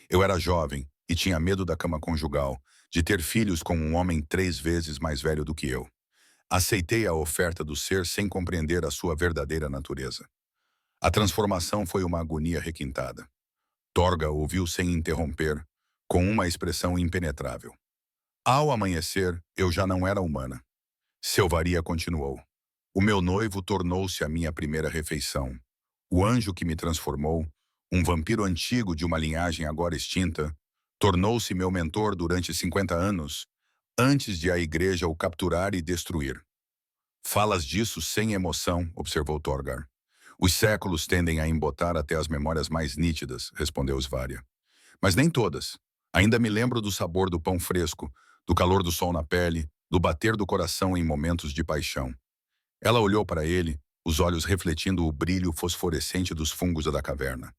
Eu era jovem e tinha medo da cama conjugal, de ter filhos com um homem 3 vezes mais velho do que eu. Aceitei a oferta do ser sem compreender a sua verdadeira natureza. A transformação foi uma agonia requintada. Torga ouviu sem interromper, com uma expressão impenetrável. Ao amanhecer, eu já não era humana. Selvaria continuou. O meu noivo tornou-se a minha primeira refeição. O anjo que me transformou, um vampiro antigo de uma linhagem agora extinta, tornou-se meu mentor durante 50 anos, antes de a igreja o capturar e destruir. Falas disso sem emoção, observou Torgar. Os séculos tendem a embotar até as memórias mais nítidas, respondeu Svaria. Mas nem todas. Ainda me lembro do sabor do pão fresco, do calor do sol na pele, do bater do coração em momentos de paixão. Ela olhou para ele, os olhos refletindo o brilho fosforescente dos fungos da caverna.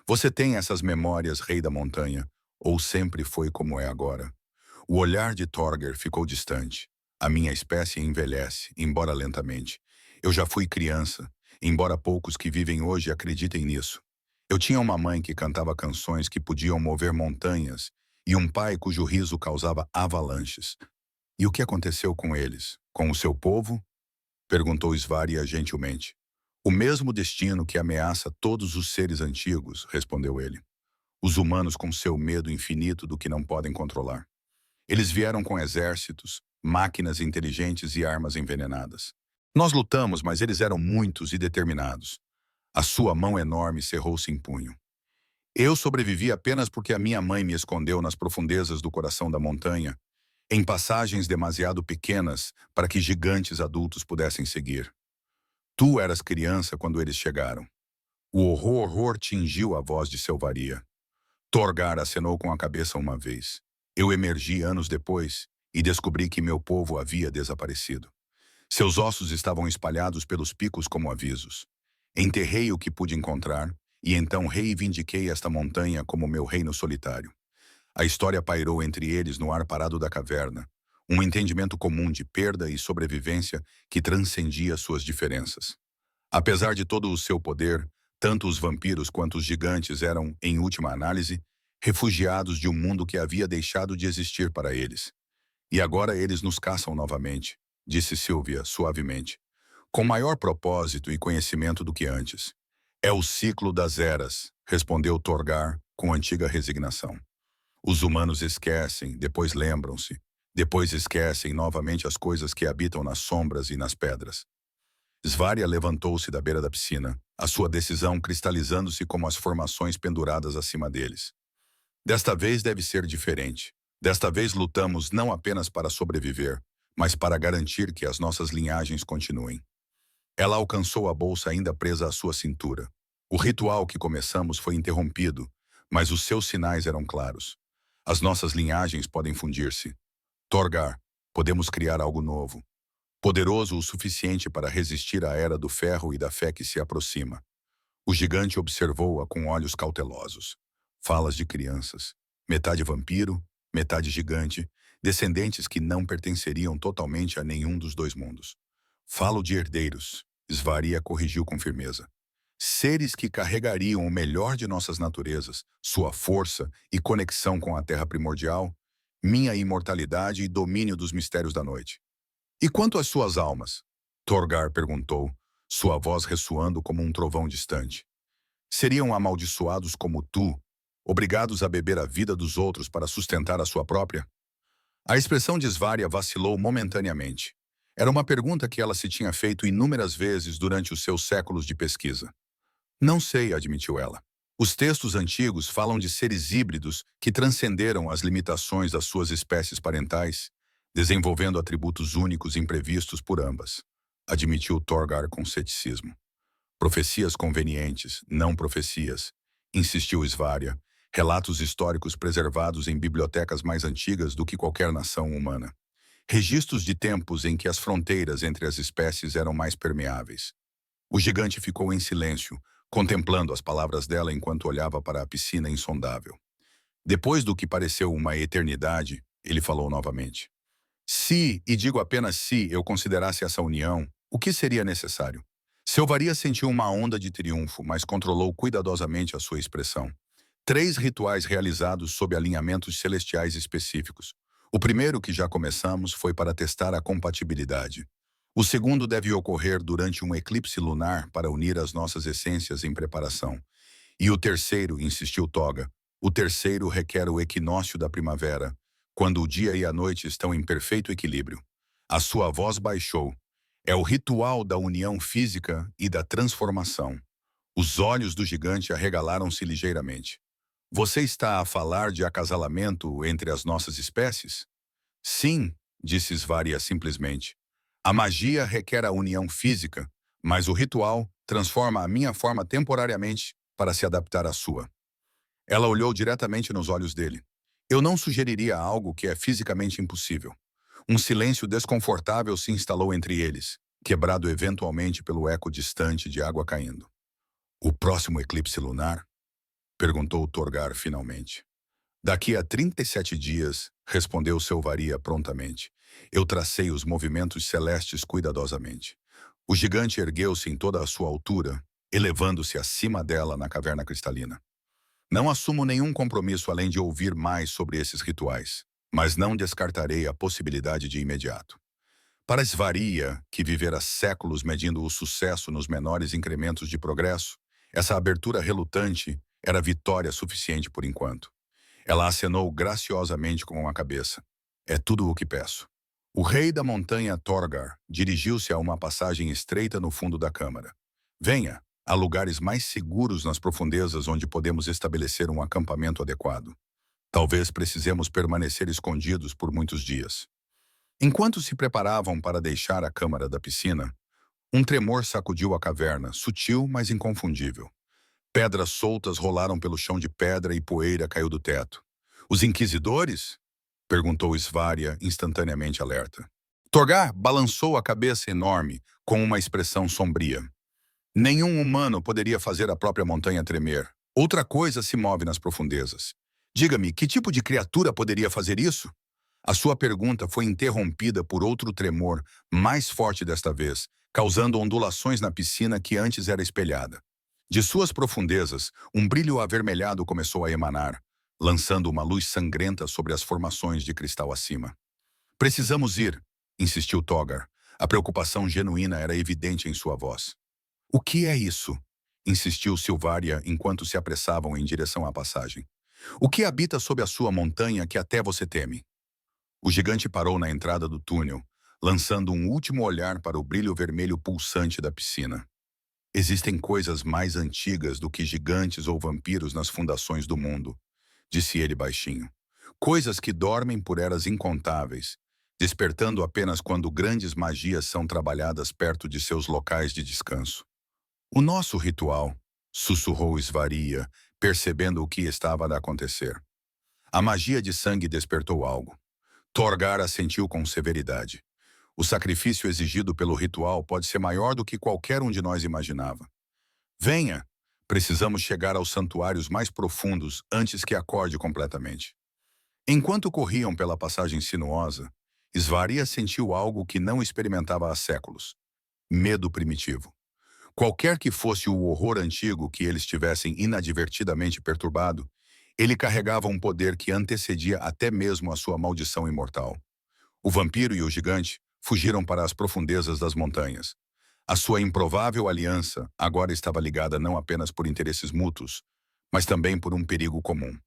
Você tem essas memórias, rei da montanha, ou sempre foi como é agora? O olhar de Torger ficou distante. A minha espécie envelhece, embora lentamente. Eu já fui criança, embora poucos que vivem hoje acreditem nisso. Eu tinha uma mãe que cantava canções que podiam mover montanhas e um pai cujo riso causava avalanches. E o que aconteceu com eles? Com o seu povo? Perguntou Svaria gentilmente. O mesmo destino que ameaça todos os seres antigos, respondeu ele. Os humanos com seu medo infinito do que não podem controlar. Eles vieram com exércitos, máquinas inteligentes e armas envenenadas. Nós lutamos, mas eles eram muitos e determinados. A sua mão enorme cerrou-se em punho. Eu sobrevivi apenas porque a minha mãe me escondeu nas profundezas do coração da montanha, em passagens demasiado pequenas para que gigantes adultos pudessem seguir. Tu eras criança quando eles chegaram. O horror tingiu a voz de Selvaria. Torgar acenou com a cabeça uma vez. Eu emergi anos depois e descobri que meu povo havia desaparecido. Seus ossos estavam espalhados pelos picos como avisos. Enterrei o que pude encontrar e então reivindiquei esta montanha como meu reino solitário. A história pairou entre eles no ar parado da caverna, um entendimento comum de perda e sobrevivência que transcendia suas diferenças. Apesar de todo o seu poder, tanto os vampiros quanto os gigantes eram, em última análise, refugiados de um mundo que havia deixado de existir para eles. E agora eles nos caçam novamente, disse Sylvia suavemente, com maior propósito e conhecimento do que antes. É o ciclo das eras, respondeu Torgar com antiga resignação. Os humanos esquecem, depois lembram-se, depois esquecem novamente as coisas que habitam nas sombras e nas pedras. Svaria levantou-se da beira da piscina, a sua decisão cristalizando-se como as formações penduradas acima deles. Desta vez deve ser diferente. Desta vez lutamos não apenas para sobreviver, mas para garantir que as nossas linhagens continuem. Ela alcançou a bolsa ainda presa à sua cintura. O ritual que começamos foi interrompido, mas os seus sinais eram claros. As nossas linhagens podem fundir-se. Torgar, podemos criar algo novo, poderoso o suficiente para resistir à era do ferro e da fé que se aproxima. O gigante observou-a com olhos cautelosos. Falas de crianças, metade vampiro, metade gigante, descendentes que não pertenceriam totalmente a nenhum dos dois mundos. Falo de herdeiros, Svaria corrigiu com firmeza. Seres que carregariam o melhor de nossas naturezas, sua força e conexão com a terra primordial, minha imortalidade e domínio dos mistérios da noite. E quanto às suas almas? Torgar perguntou, sua voz ressoando como um trovão distante. Seriam amaldiçoados como tu, obrigados a beber a vida dos outros para sustentar a sua própria? A expressão de Svaria vacilou momentaneamente. Era uma pergunta que ela se tinha feito inúmeras vezes durante os seus séculos de pesquisa. Não sei, admitiu ela. Os textos antigos falam de seres híbridos que transcenderam as limitações das suas espécies parentais, desenvolvendo atributos únicos imprevistos por ambas, admitiu Torgar com ceticismo. Profecias convenientes, não profecias, insistiu Svaria, relatos históricos preservados em bibliotecas mais antigas do que qualquer nação humana. Registros de tempos em que as fronteiras entre as espécies eram mais permeáveis. O gigante ficou em silêncio, contemplando as palavras dela enquanto olhava para a piscina insondável. Depois do que pareceu uma eternidade, ele falou novamente. Se, e digo apenas se, eu considerasse essa união, o que seria necessário? Selvaria sentiu uma onda de triunfo, mas controlou cuidadosamente a sua expressão. 3 rituais realizados sob alinhamentos celestiais específicos. O primeiro, que já começamos, foi para testar a compatibilidade. O segundo deve ocorrer durante um eclipse lunar para unir as nossas essências em preparação. E o terceiro, insistiu Toga, o terceiro requer o equinócio da primavera, quando o dia e a noite estão em perfeito equilíbrio. A sua voz baixou. É o ritual da união física e da transformação. Os olhos do gigante arregalaram-se ligeiramente. Você está a falar de acasalamento entre as nossas espécies? Sim, disse Svaria simplesmente. A magia requer a união física, mas o ritual transforma a minha forma temporariamente para se adaptar à sua. Ela olhou diretamente nos olhos dele. Eu não sugeriria algo que é fisicamente impossível. Um silêncio desconfortável se instalou entre eles, quebrado eventualmente pelo eco distante de água caindo. O próximo eclipse lunar? Perguntou Torgar finalmente. Daqui a 37 dias, respondeu Selvaria prontamente. Eu tracei os movimentos celestes cuidadosamente. O gigante ergueu-se em toda a sua altura, elevando-se acima dela na caverna cristalina. Não assumo nenhum compromisso além de ouvir mais sobre esses rituais, mas não descartarei a possibilidade de imediato. Para Svaria, que vivera séculos medindo o sucesso nos menores incrementos de progresso, essa abertura relutante era vitória suficiente por enquanto. Ela acenou graciosamente com a cabeça. É tudo o que peço. O rei da montanha Torgar dirigiu-se a uma passagem estreita no fundo da câmara. Venha, há lugares mais seguros nas profundezas onde podemos estabelecer um acampamento adequado. Talvez precisemos permanecer escondidos por muitos dias. Enquanto se preparavam para deixar a câmara da piscina, um tremor sacudiu a caverna, sutil, mas inconfundível. Pedras soltas rolaram pelo chão de pedra e poeira caiu do teto. Os inquisidores? Perguntou Svaria, instantaneamente alerta. Torgar balançou a cabeça enorme, com uma expressão sombria. Nenhum humano poderia fazer a própria montanha tremer. Outra coisa se move nas profundezas. Diga-me, que tipo de criatura poderia fazer isso? A sua pergunta foi interrompida por outro tremor, mais forte desta vez, causando ondulações na piscina que antes era espelhada. De suas profundezas, um brilho avermelhado começou a emanar, lançando uma luz sangrenta sobre as formações de cristal acima. Precisamos ir, insistiu Togar. A preocupação genuína era evidente em sua voz. O que é isso? Insistiu Silvaria enquanto se apressavam em direção à passagem. O que habita sob a sua montanha que até você teme? O gigante parou na entrada do túnel, lançando um último olhar para o brilho vermelho pulsante da piscina. Existem coisas mais antigas do que gigantes ou vampiros nas fundações do mundo, disse ele baixinho. Coisas que dormem por eras incontáveis, despertando apenas quando grandes magias são trabalhadas perto de seus locais de descanso. O nosso ritual, sussurrou Svaria, percebendo o que estava a acontecer. A magia de sangue despertou algo. Torgar assentiu com severidade. O sacrifício exigido pelo ritual pode ser maior do que qualquer um de nós imaginava. Venha! Precisamos chegar aos santuários mais profundos antes que acorde completamente. Enquanto corriam pela passagem sinuosa, Svaria sentiu algo que não experimentava há séculos. Medo primitivo. Qualquer que fosse o horror antigo que eles tivessem inadvertidamente perturbado, ele carregava um poder que antecedia até mesmo a sua maldição imortal. O vampiro e o gigante fugiram para as profundezas das montanhas. A sua improvável aliança agora estava ligada não apenas por interesses mútuos, mas também por um perigo comum.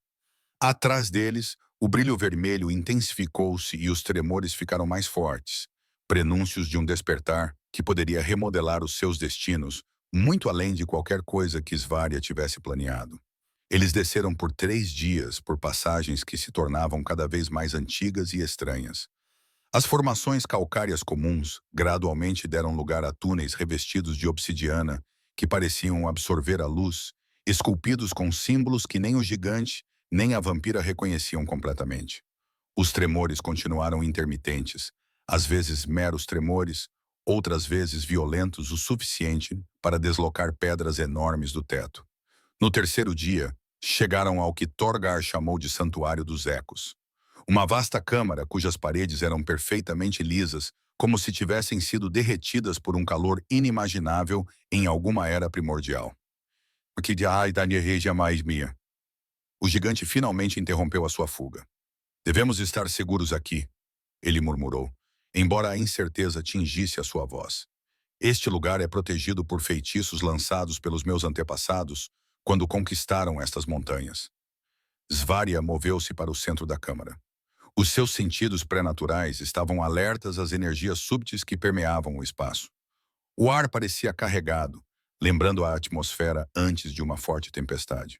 Atrás deles, o brilho vermelho intensificou-se e os tremores ficaram mais fortes, prenúncios de um despertar que poderia remodelar os seus destinos, muito além de qualquer coisa que Svaria tivesse planeado. Eles desceram por 3 dias por passagens que se tornavam cada vez mais antigas e estranhas. As formações calcárias comuns gradualmente deram lugar a túneis revestidos de obsidiana que pareciam absorver a luz, esculpidos com símbolos que nem o gigante nem a vampira reconheciam completamente. Os tremores continuaram intermitentes, às vezes meros tremores, outras vezes violentos o suficiente para deslocar pedras enormes do teto. No terceiro dia, chegaram ao que Torgar chamou de Santuário dos Ecos. Uma vasta câmara cujas paredes eram perfeitamente lisas, como se tivessem sido derretidas por um calor inimaginável em alguma era primordial. Que de ai da regia mais minha. O gigante finalmente interrompeu a sua fuga. Devemos estar seguros aqui, ele murmurou, embora a incerteza tingisse a sua voz. Este lugar é protegido por feitiços lançados pelos meus antepassados quando conquistaram estas montanhas. Svaria moveu-se para o centro da câmara. Os seus sentidos pré-naturais estavam alertas às energias súbitas que permeavam o espaço. O ar parecia carregado, lembrando a atmosfera antes de uma forte tempestade.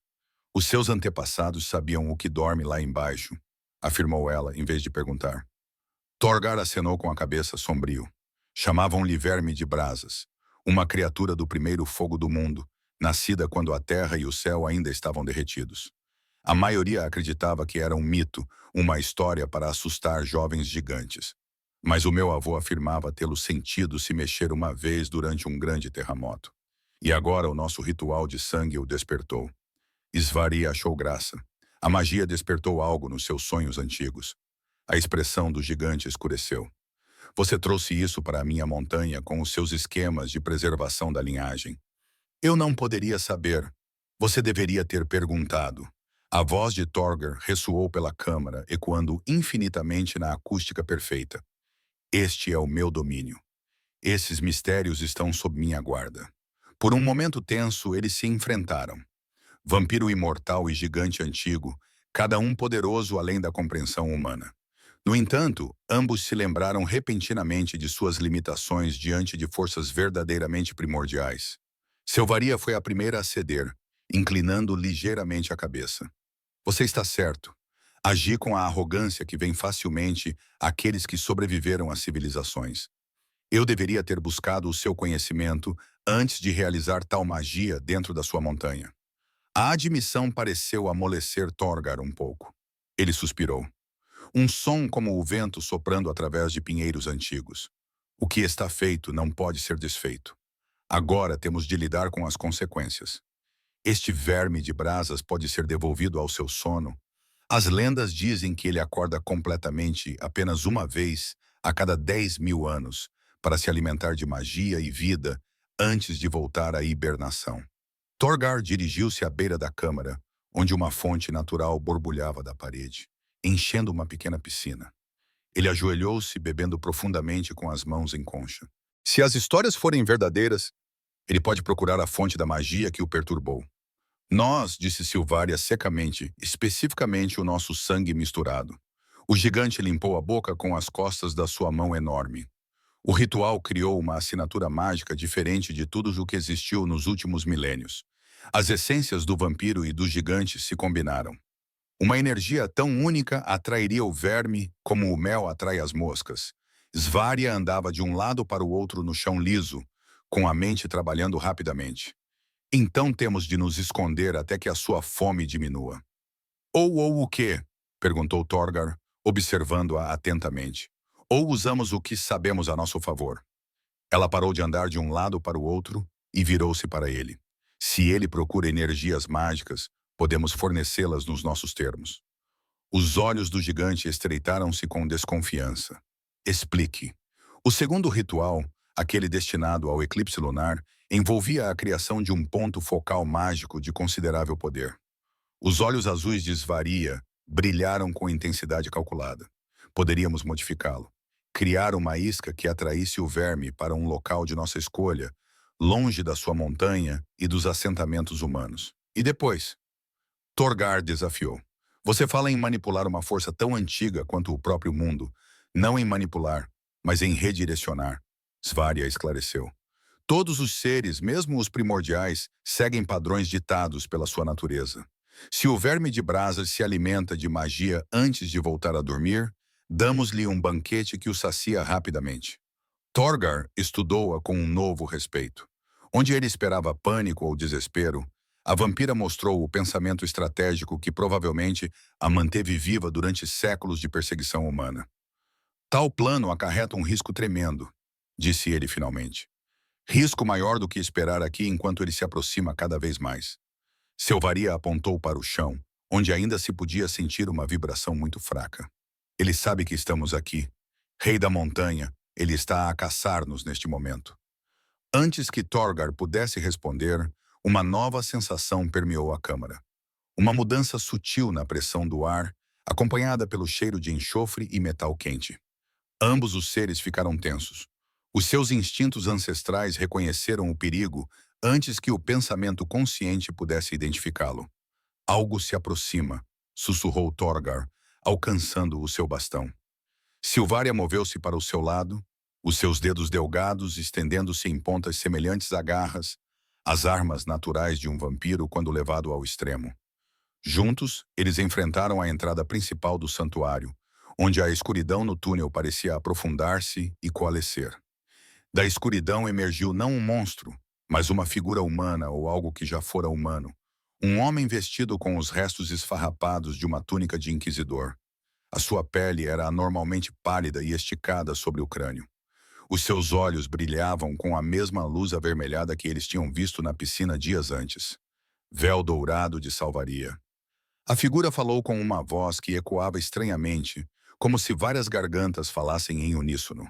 Os seus antepassados sabiam o que dorme lá embaixo, afirmou ela, em vez de perguntar. Torgar acenou com a cabeça sombrio. Chamavam-lhe verme de brasas, uma criatura do primeiro fogo do mundo, nascida quando a terra e o céu ainda estavam derretidos. A maioria acreditava que era um mito, uma história para assustar jovens gigantes. Mas o meu avô afirmava tê-lo sentido se mexer uma vez durante um grande terremoto. E agora o nosso ritual de sangue o despertou. Svaria achou graça. A magia despertou algo nos seus sonhos antigos. A expressão do gigante escureceu. Você trouxe isso para a minha montanha com os seus esquemas de preservação da linhagem. Eu não poderia saber. Você deveria ter perguntado. A voz de Torgar ressoou pela câmara, ecoando infinitamente na acústica perfeita. Este é o meu domínio. Esses mistérios estão sob minha guarda. Por um momento tenso, eles se enfrentaram. Vampiro imortal e gigante antigo, cada um poderoso além da compreensão humana. No entanto, ambos se lembraram repentinamente de suas limitações diante de forças verdadeiramente primordiais. Selvaria foi a primeira a ceder, inclinando ligeiramente a cabeça. Você está certo. Agi com a arrogância que vem facilmente àqueles que sobreviveram às civilizações. Eu deveria ter buscado o seu conhecimento antes de realizar tal magia dentro da sua montanha. A admissão pareceu amolecer Torgar um pouco. Ele suspirou. Um som como o vento soprando através de pinheiros antigos. O que está feito não pode ser desfeito. Agora temos de lidar com as consequências. Este verme de brasas pode ser devolvido ao seu sono. As lendas dizem que ele acorda completamente apenas uma vez a cada 10.000 anos para se alimentar de magia e vida antes de voltar à hibernação. Torgar dirigiu-se à beira da câmara, onde uma fonte natural borbulhava da parede, enchendo uma pequena piscina. Ele ajoelhou-se, bebendo profundamente com as mãos em concha. Se as histórias forem verdadeiras, ele pode procurar a fonte da magia que o perturbou. Nós, disse Silvaria secamente, especificamente o nosso sangue misturado. O gigante limpou a boca com as costas da sua mão enorme. O ritual criou uma assinatura mágica diferente de tudo o que existiu nos últimos milênios. As essências do vampiro e do gigante se combinaram. Uma energia tão única atrairia o verme como o mel atrai as moscas. Svaria andava de um lado para o outro no chão liso, com a mente trabalhando rapidamente. Então temos de nos esconder até que a sua fome diminua. Ou o quê? Perguntou Torgar, observando-a atentamente. Ou usamos o que sabemos a nosso favor. Ela parou de andar de um lado para o outro e virou-se para ele. Se ele procura energias mágicas, podemos fornecê-las nos nossos termos. Os olhos do gigante estreitaram-se com desconfiança. Explique. O segundo ritual, aquele destinado ao eclipse lunar, envolvia a criação de um ponto focal mágico de considerável poder. Os olhos azuis de Svaria brilharam com intensidade calculada. Poderíamos modificá-lo. Criar uma isca que atraísse o verme para um local de nossa escolha, longe da sua montanha e dos assentamentos humanos. E depois? Torgar desafiou. Você fala em manipular uma força tão antiga quanto o próprio mundo. Não em manipular, mas em redirecionar. Svaria esclareceu. Todos os seres, mesmo os primordiais, seguem padrões ditados pela sua natureza. Se o verme de brasas se alimenta de magia antes de voltar a dormir, damos-lhe um banquete que o sacia rapidamente. Torgar estudou-a com um novo respeito. Onde ele esperava pânico ou desespero, a vampira mostrou o pensamento estratégico que provavelmente a manteve viva durante séculos de perseguição humana. Tal plano acarreta um risco tremendo, disse ele finalmente. Risco maior do que esperar aqui enquanto ele se aproxima cada vez mais. Selvaria apontou para o chão, onde ainda se podia sentir uma vibração muito fraca. Ele sabe que estamos aqui. Rei da montanha, ele está a caçar-nos neste momento. Antes que Torgar pudesse responder, uma nova sensação permeou a câmara. Uma mudança sutil na pressão do ar, acompanhada pelo cheiro de enxofre e metal quente. Ambos os seres ficaram tensos. Os seus instintos ancestrais reconheceram o perigo antes que o pensamento consciente pudesse identificá-lo. Algo se aproxima, sussurrou Torgar, alcançando o seu bastão. Silvaria moveu-se para o seu lado, os seus dedos delgados estendendo-se em pontas semelhantes a garras, as armas naturais de um vampiro quando levado ao extremo. Juntos, eles enfrentaram a entrada principal do santuário, onde a escuridão no túnel parecia aprofundar-se e coalescer. Da escuridão emergiu não um monstro, mas uma figura humana ou algo que já fora humano. Um homem vestido com os restos esfarrapados de uma túnica de inquisidor. A sua pele era anormalmente pálida e esticada sobre o crânio. Os seus olhos brilhavam com a mesma luz avermelhada que eles tinham visto na piscina dias antes. Véu dourado de Salvaria. A figura falou com uma voz que ecoava estranhamente, como se várias gargantas falassem em uníssono.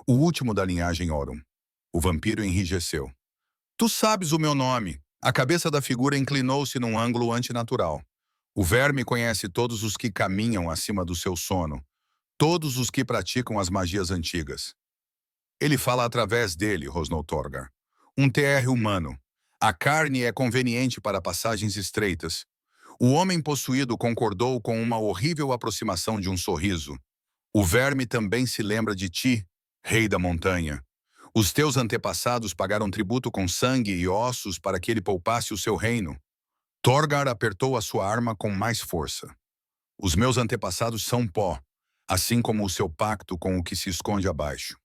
O último da linhagem Orum. O vampiro enrijeceu. Tu sabes o meu nome. A cabeça da figura inclinou-se num ângulo antinatural. O verme conhece todos os que caminham acima do seu sono, todos os que praticam as magias antigas. Ele fala através dele, rosnou Torgar. Um TR humano. A carne é conveniente para passagens estreitas. O homem possuído concordou com uma horrível aproximação de um sorriso. O verme também se lembra de ti, rei da montanha. Os teus antepassados pagaram tributo com sangue e ossos para que ele poupasse o seu reino. Torgar apertou a sua arma com mais força. Os meus antepassados são pó, assim como o seu pacto com o que se esconde abaixo.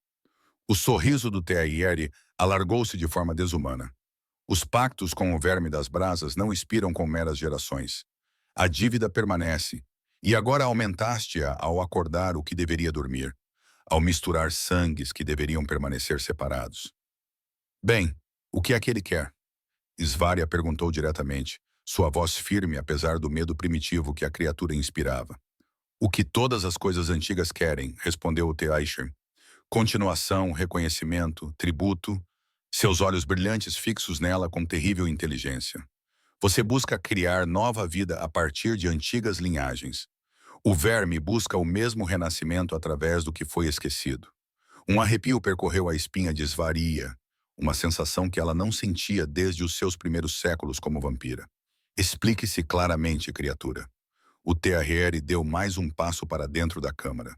O sorriso do Teaieri alargou-se de forma desumana. Os pactos com o verme das brasas não expiram com meras gerações. A dívida permanece, e agora aumentaste-a ao acordar o que deveria dormir, ao misturar sangues que deveriam permanecer separados. Bem, o que é que ele quer? Svaria perguntou diretamente, sua voz firme apesar do medo primitivo que a criatura inspirava. O que todas as coisas antigas querem, respondeu o Teaisher. Continuação, reconhecimento, tributo, seus olhos brilhantes fixos nela com terrível inteligência. Você busca criar nova vida a partir de antigas linhagens. O verme busca o mesmo renascimento através do que foi esquecido. Um arrepio percorreu a espinha de Svaria, uma sensação que ela não sentia desde os seus primeiros séculos como vampira. Explique-se claramente, criatura. O TRR deu mais um passo para dentro da câmara.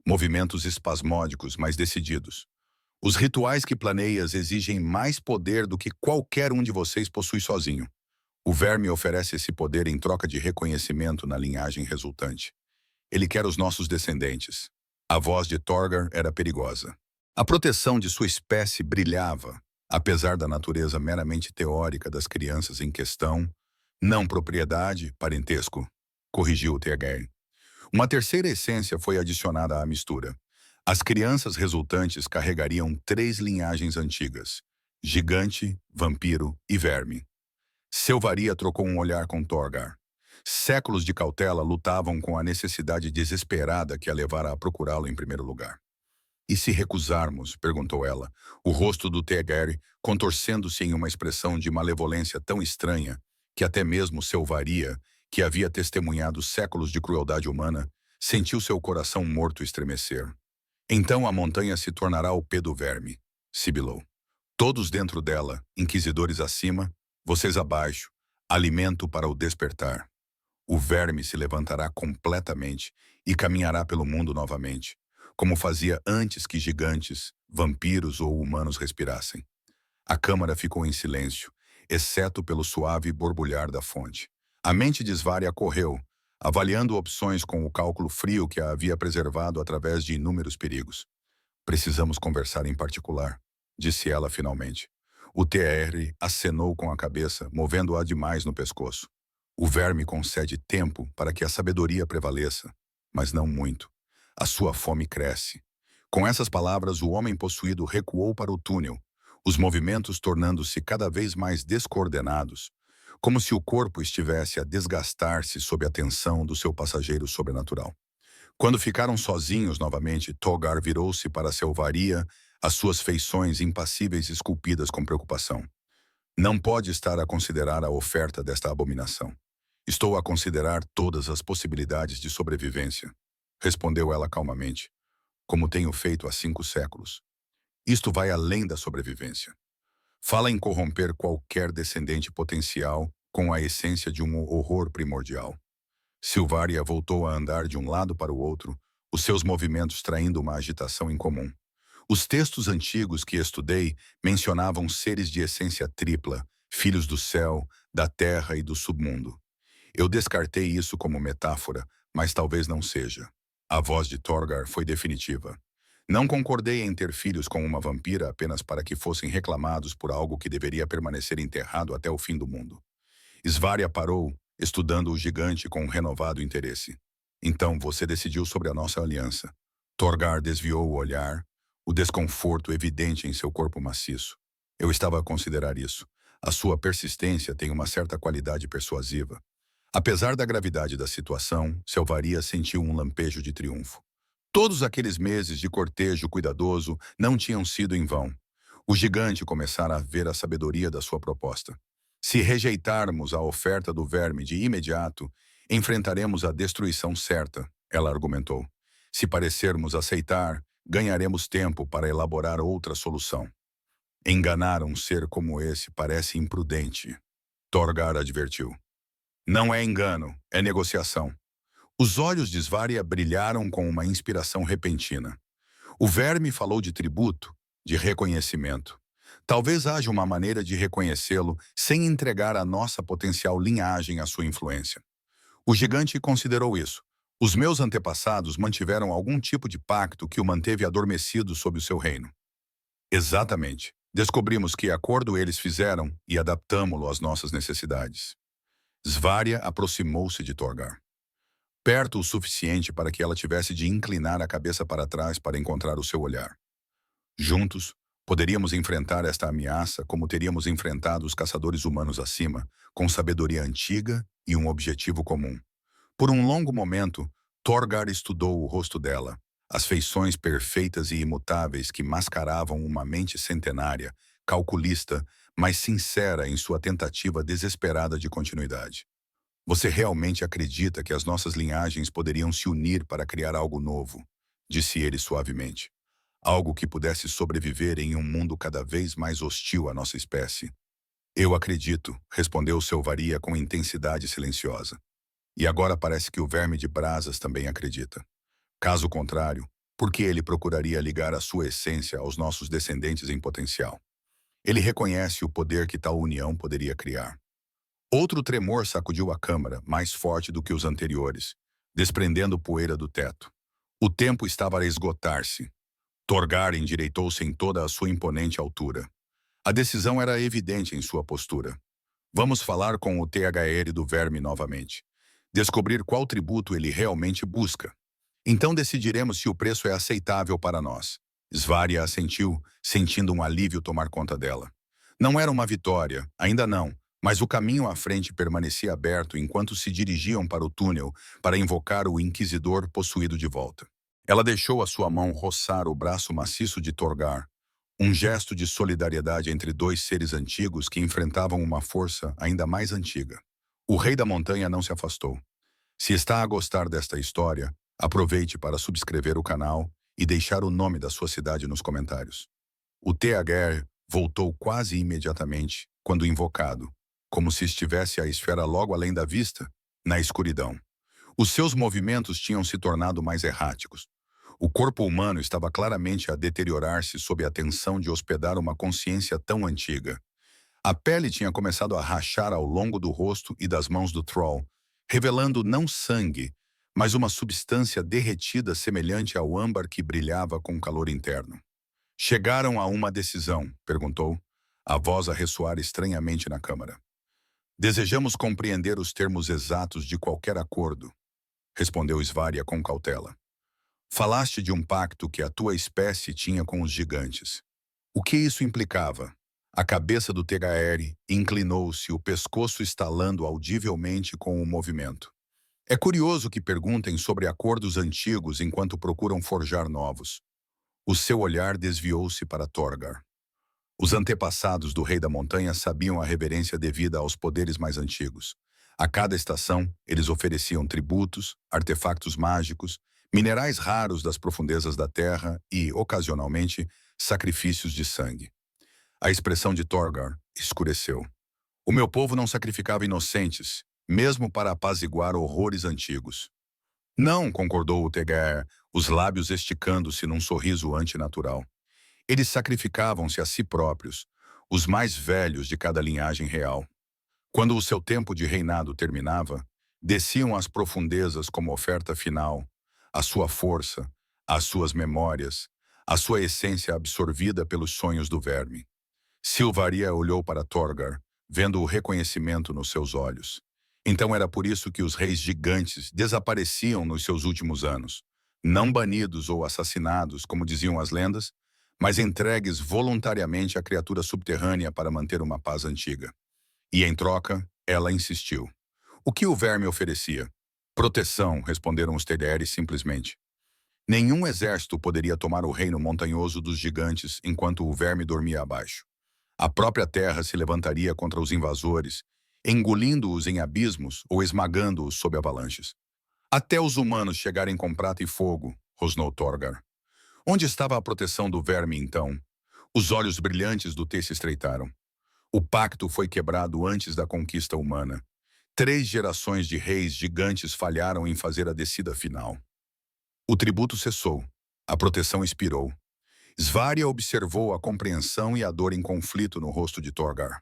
Movimentos espasmódicos, mas decididos. Os rituais que planeias exigem mais poder do que qualquer um de vocês possui sozinho. O verme oferece esse poder em troca de reconhecimento na linhagem resultante. Ele quer os nossos descendentes. A voz de Torgar era perigosa. A proteção de sua espécie brilhava, apesar da natureza meramente teórica das crianças em questão. Não propriedade, parentesco, corrigiu o Targaryen. Uma terceira essência foi adicionada à mistura. As crianças resultantes carregariam 3 linhagens antigas: gigante, vampiro e verme. Selvaria trocou um olhar com Torgar. Séculos de cautela lutavam com a necessidade desesperada que a levara a procurá-lo em primeiro lugar. E se recusarmos? Perguntou ela, o rosto do Targaryen contorcendo-se em uma expressão de malevolência tão estranha que até mesmo Selvaria, que havia testemunhado séculos de crueldade humana, sentiu seu coração morto estremecer. Então a montanha se tornará o pé do verme, sibilou. Todos dentro dela, inquisidores acima, vocês abaixo, alimento para o despertar. O verme se levantará completamente e caminhará pelo mundo novamente, como fazia antes que gigantes, vampiros ou humanos respirassem. A câmara ficou em silêncio, exceto pelo suave borbulhar da fonte. A mente de Svaria correu, avaliando opções com o cálculo frio que a havia preservado através de inúmeros perigos. Precisamos conversar em particular, disse ela finalmente. O TR acenou com a cabeça, movendo-a demais no pescoço. O verme concede tempo para que a sabedoria prevaleça, mas não muito. A sua fome cresce. Com essas palavras, o homem possuído recuou para o túnel, os movimentos tornando-se cada vez mais descoordenados, como se o corpo estivesse a desgastar-se sob a tensão do seu passageiro sobrenatural. Quando ficaram sozinhos novamente, Togar virou-se para a selvaria, as suas feições impassíveis esculpidas com preocupação. Não pode estar a considerar a oferta desta abominação. Estou a considerar todas as possibilidades de sobrevivência, respondeu ela calmamente, como tenho feito há 5 séculos. Isto vai além da sobrevivência. Fala em corromper qualquer descendente potencial com a essência de um horror primordial. Silvaria voltou a andar de um lado para o outro, os seus movimentos traindo uma agitação incomum. Os textos antigos que estudei mencionavam seres de essência tripla, filhos do céu, da terra e do submundo. Eu descartei isso como metáfora, mas talvez não seja. A voz de Torgar foi definitiva. Não concordei em ter filhos com uma vampira apenas para que fossem reclamados por algo que deveria permanecer enterrado até o fim do mundo. Svaria parou, estudando o gigante com um renovado interesse. Então você decidiu sobre a nossa aliança. Torgar desviou o olhar, o desconforto evidente em seu corpo maciço. Eu estava a considerar isso. A sua persistência tem uma certa qualidade persuasiva. Apesar da gravidade da situação, Selvaria sentiu um lampejo de triunfo. Todos aqueles meses de cortejo cuidadoso não tinham sido em vão. O gigante começara a ver a sabedoria da sua proposta. Se rejeitarmos a oferta do verme de imediato, enfrentaremos a destruição certa, ela argumentou. Se parecermos aceitar, ganharemos tempo para elaborar outra solução. Enganar um ser como esse parece imprudente, Torgar advertiu. Não é engano, é negociação. Os olhos de Svaria brilharam com uma inspiração repentina. O verme falou de tributo, de reconhecimento. Talvez haja uma maneira de reconhecê-lo sem entregar a nossa potencial linhagem à sua influência. O gigante considerou isso. Os meus antepassados mantiveram algum tipo de pacto que o manteve adormecido sob o seu reino. Exatamente. Descobrimos que acordo eles fizeram e adaptamo-lo às nossas necessidades. Svaria aproximou-se de Torgar. Perto o suficiente para que ela tivesse de inclinar a cabeça para trás para encontrar o seu olhar. Juntos, poderíamos enfrentar esta ameaça como teríamos enfrentado os caçadores humanos acima, com sabedoria antiga e um objetivo comum. Por um longo momento, Torgar estudou o rosto dela, as feições perfeitas e imutáveis que mascaravam uma mente centenária, calculista, mas sincera em sua tentativa desesperada de continuidade. Você realmente acredita que as nossas linhagens poderiam se unir para criar algo novo? Disse ele suavemente. Algo que pudesse sobreviver em um mundo cada vez mais hostil à nossa espécie. Eu acredito, respondeu Selvaria com intensidade silenciosa. E agora parece que o verme de brasas também acredita. Caso contrário, por que ele procuraria ligar a sua essência aos nossos descendentes em potencial? Ele reconhece o poder que tal união poderia criar. Outro tremor sacudiu a câmara, mais forte do que os anteriores, desprendendo poeira do teto. O tempo estava a esgotar-se. Torgar endireitou-se em toda a sua imponente altura. A decisão era evidente em sua postura. Vamos falar com o THR do verme novamente. Descobrir qual tributo ele realmente busca. Então decidiremos se o preço é aceitável para nós. Svaria assentiu, sentindo um alívio tomar conta dela. Não era uma vitória, ainda não, mas o caminho à frente permanecia aberto enquanto se dirigiam para o túnel para invocar o Inquisidor possuído de volta. Ela deixou a sua mão roçar o braço maciço de Torgar, um gesto de solidariedade entre dois seres antigos que enfrentavam uma força ainda mais antiga. O Rei da Montanha não se afastou. Se está a gostar desta história, aproveite para subscrever o canal e deixar o nome da sua cidade nos comentários. O THR voltou quase imediatamente quando invocado, como se estivesse a esfera logo além da vista, na escuridão. Os seus movimentos tinham se tornado mais erráticos. O corpo humano estava claramente a deteriorar-se sob a tensão de hospedar uma consciência tão antiga. A pele tinha começado a rachar ao longo do rosto e das mãos do Troll, revelando não sangue, mas uma substância derretida semelhante ao âmbar que brilhava com calor interno. Chegaram a uma decisão, perguntou, a voz a ressoar estranhamente na câmara. Desejamos compreender os termos exatos de qualquer acordo, respondeu Svaria com cautela. Falaste de um pacto que a tua espécie tinha com os gigantes. O que isso implicava? A cabeça do THR inclinou-se, o pescoço estalando audivelmente com o movimento. É curioso que perguntem sobre acordos antigos enquanto procuram forjar novos. O seu olhar desviou-se para Torgar. Os antepassados do Rei da Montanha sabiam a reverência devida aos poderes mais antigos. A cada estação, eles ofereciam tributos, artefactos mágicos, minerais raros das profundezas da terra e, ocasionalmente, sacrifícios de sangue. A expressão de Torgar escureceu. O meu povo não sacrificava inocentes, mesmo para apaziguar horrores antigos. Não, concordou o THR, os lábios esticando-se num sorriso antinatural. Eles sacrificavam-se a si próprios, os mais velhos de cada linhagem real. Quando o seu tempo de reinado terminava, desciam às profundezas como oferta final, a sua força, as suas memórias, a sua essência absorvida pelos sonhos do verme. Silvaria olhou para Torgar, vendo o reconhecimento nos seus olhos. Então era por isso que os reis gigantes desapareciam nos seus últimos anos, não banidos ou assassinados, como diziam as lendas, mas entregues voluntariamente à criatura subterrânea para manter uma paz antiga. E em troca, ela insistiu. O que o verme oferecia? Proteção, responderam os TDRs simplesmente. Nenhum exército poderia tomar o reino montanhoso dos gigantes enquanto o verme dormia abaixo. A própria terra se levantaria contra os invasores, engolindo-os em abismos ou esmagando-os sob avalanches. Até os humanos chegarem com prata e fogo, rosnou Torgar. Onde estava a proteção do verme, então? Os olhos brilhantes do T se estreitaram. O pacto foi quebrado antes da conquista humana. 3 gerações de reis gigantes falharam em fazer a descida final. O tributo cessou. A proteção expirou. Svaria observou a compreensão e a dor em conflito no rosto de Torgar.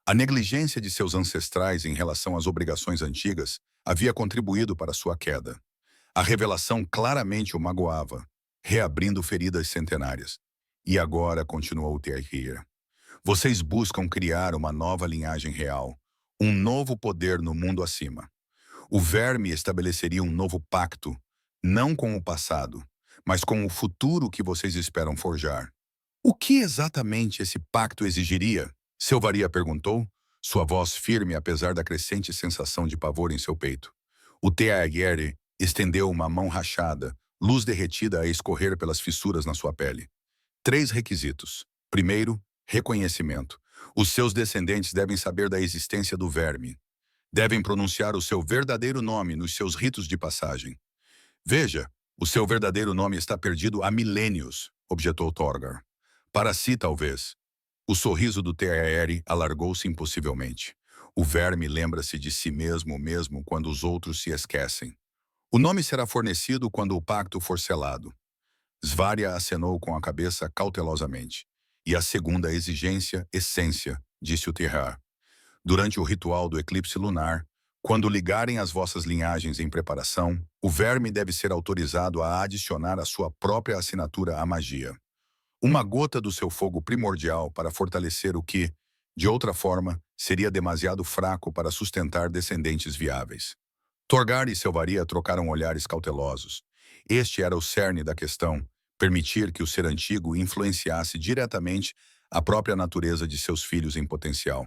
A negligência de seus ancestrais em relação às obrigações antigas havia contribuído para sua queda. A revelação claramente o magoava, reabrindo feridas centenárias. E agora, continuou Teahir, vocês buscam criar uma nova linhagem real, um novo poder no mundo acima. O verme estabeleceria um novo pacto, não com o passado, mas com o futuro que vocês esperam forjar. O que exatamente esse pacto exigiria? Silvaria perguntou, sua voz firme apesar da crescente sensação de pavor em seu peito. O THR estendeu uma mão rachada, luz derretida a escorrer pelas fissuras na sua pele. 3 requisitos. Primeiro, reconhecimento. Os seus descendentes devem saber da existência do verme. Devem pronunciar o seu verdadeiro nome nos seus ritos de passagem. Veja, o seu verdadeiro nome está perdido há milênios, objetou Torgar. Para si, talvez. O sorriso do THR alargou-se impossivelmente. O verme lembra-se de si mesmo quando os outros se esquecem. O nome será fornecido quando o pacto for selado. Svaria acenou com a cabeça cautelosamente. E a segunda exigência, essência, disse o Terrar. Durante o ritual do eclipse lunar, quando ligarem as vossas linhagens em preparação, o verme deve ser autorizado a adicionar a sua própria assinatura à magia. Uma gota do seu fogo primordial para fortalecer o que, de outra forma, seria demasiado fraco para sustentar descendentes viáveis. Torgar e Selvaria trocaram olhares cautelosos. Este era o cerne da questão, permitir que o ser antigo influenciasse diretamente a própria natureza de seus filhos em potencial.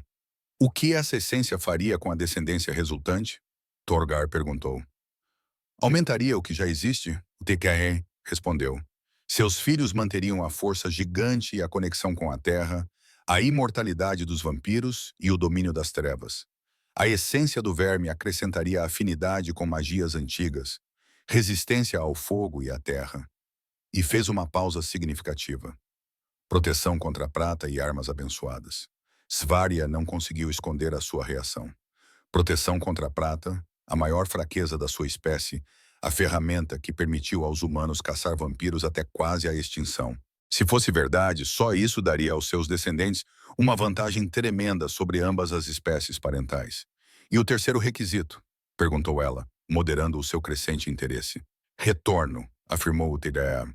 O que essa essência faria com a descendência resultante? Torgar perguntou. Aumentaria o que já existe? O TKR respondeu. Seus filhos manteriam a força gigante e a conexão com a Terra, a imortalidade dos vampiros e o domínio das trevas. A essência do verme acrescentaria afinidade com magias antigas, resistência ao fogo e à terra. E fez uma pausa significativa. Proteção contra a prata e armas abençoadas. Svaria não conseguiu esconder a sua reação. Proteção contra a prata, a maior fraqueza da sua espécie, a ferramenta que permitiu aos humanos caçar vampiros até quase a extinção. Se fosse verdade, só isso daria aos seus descendentes uma vantagem tremenda sobre ambas as espécies parentais. E o terceiro requisito? Perguntou ela, moderando o seu crescente interesse. Retorno, afirmou o Tidea.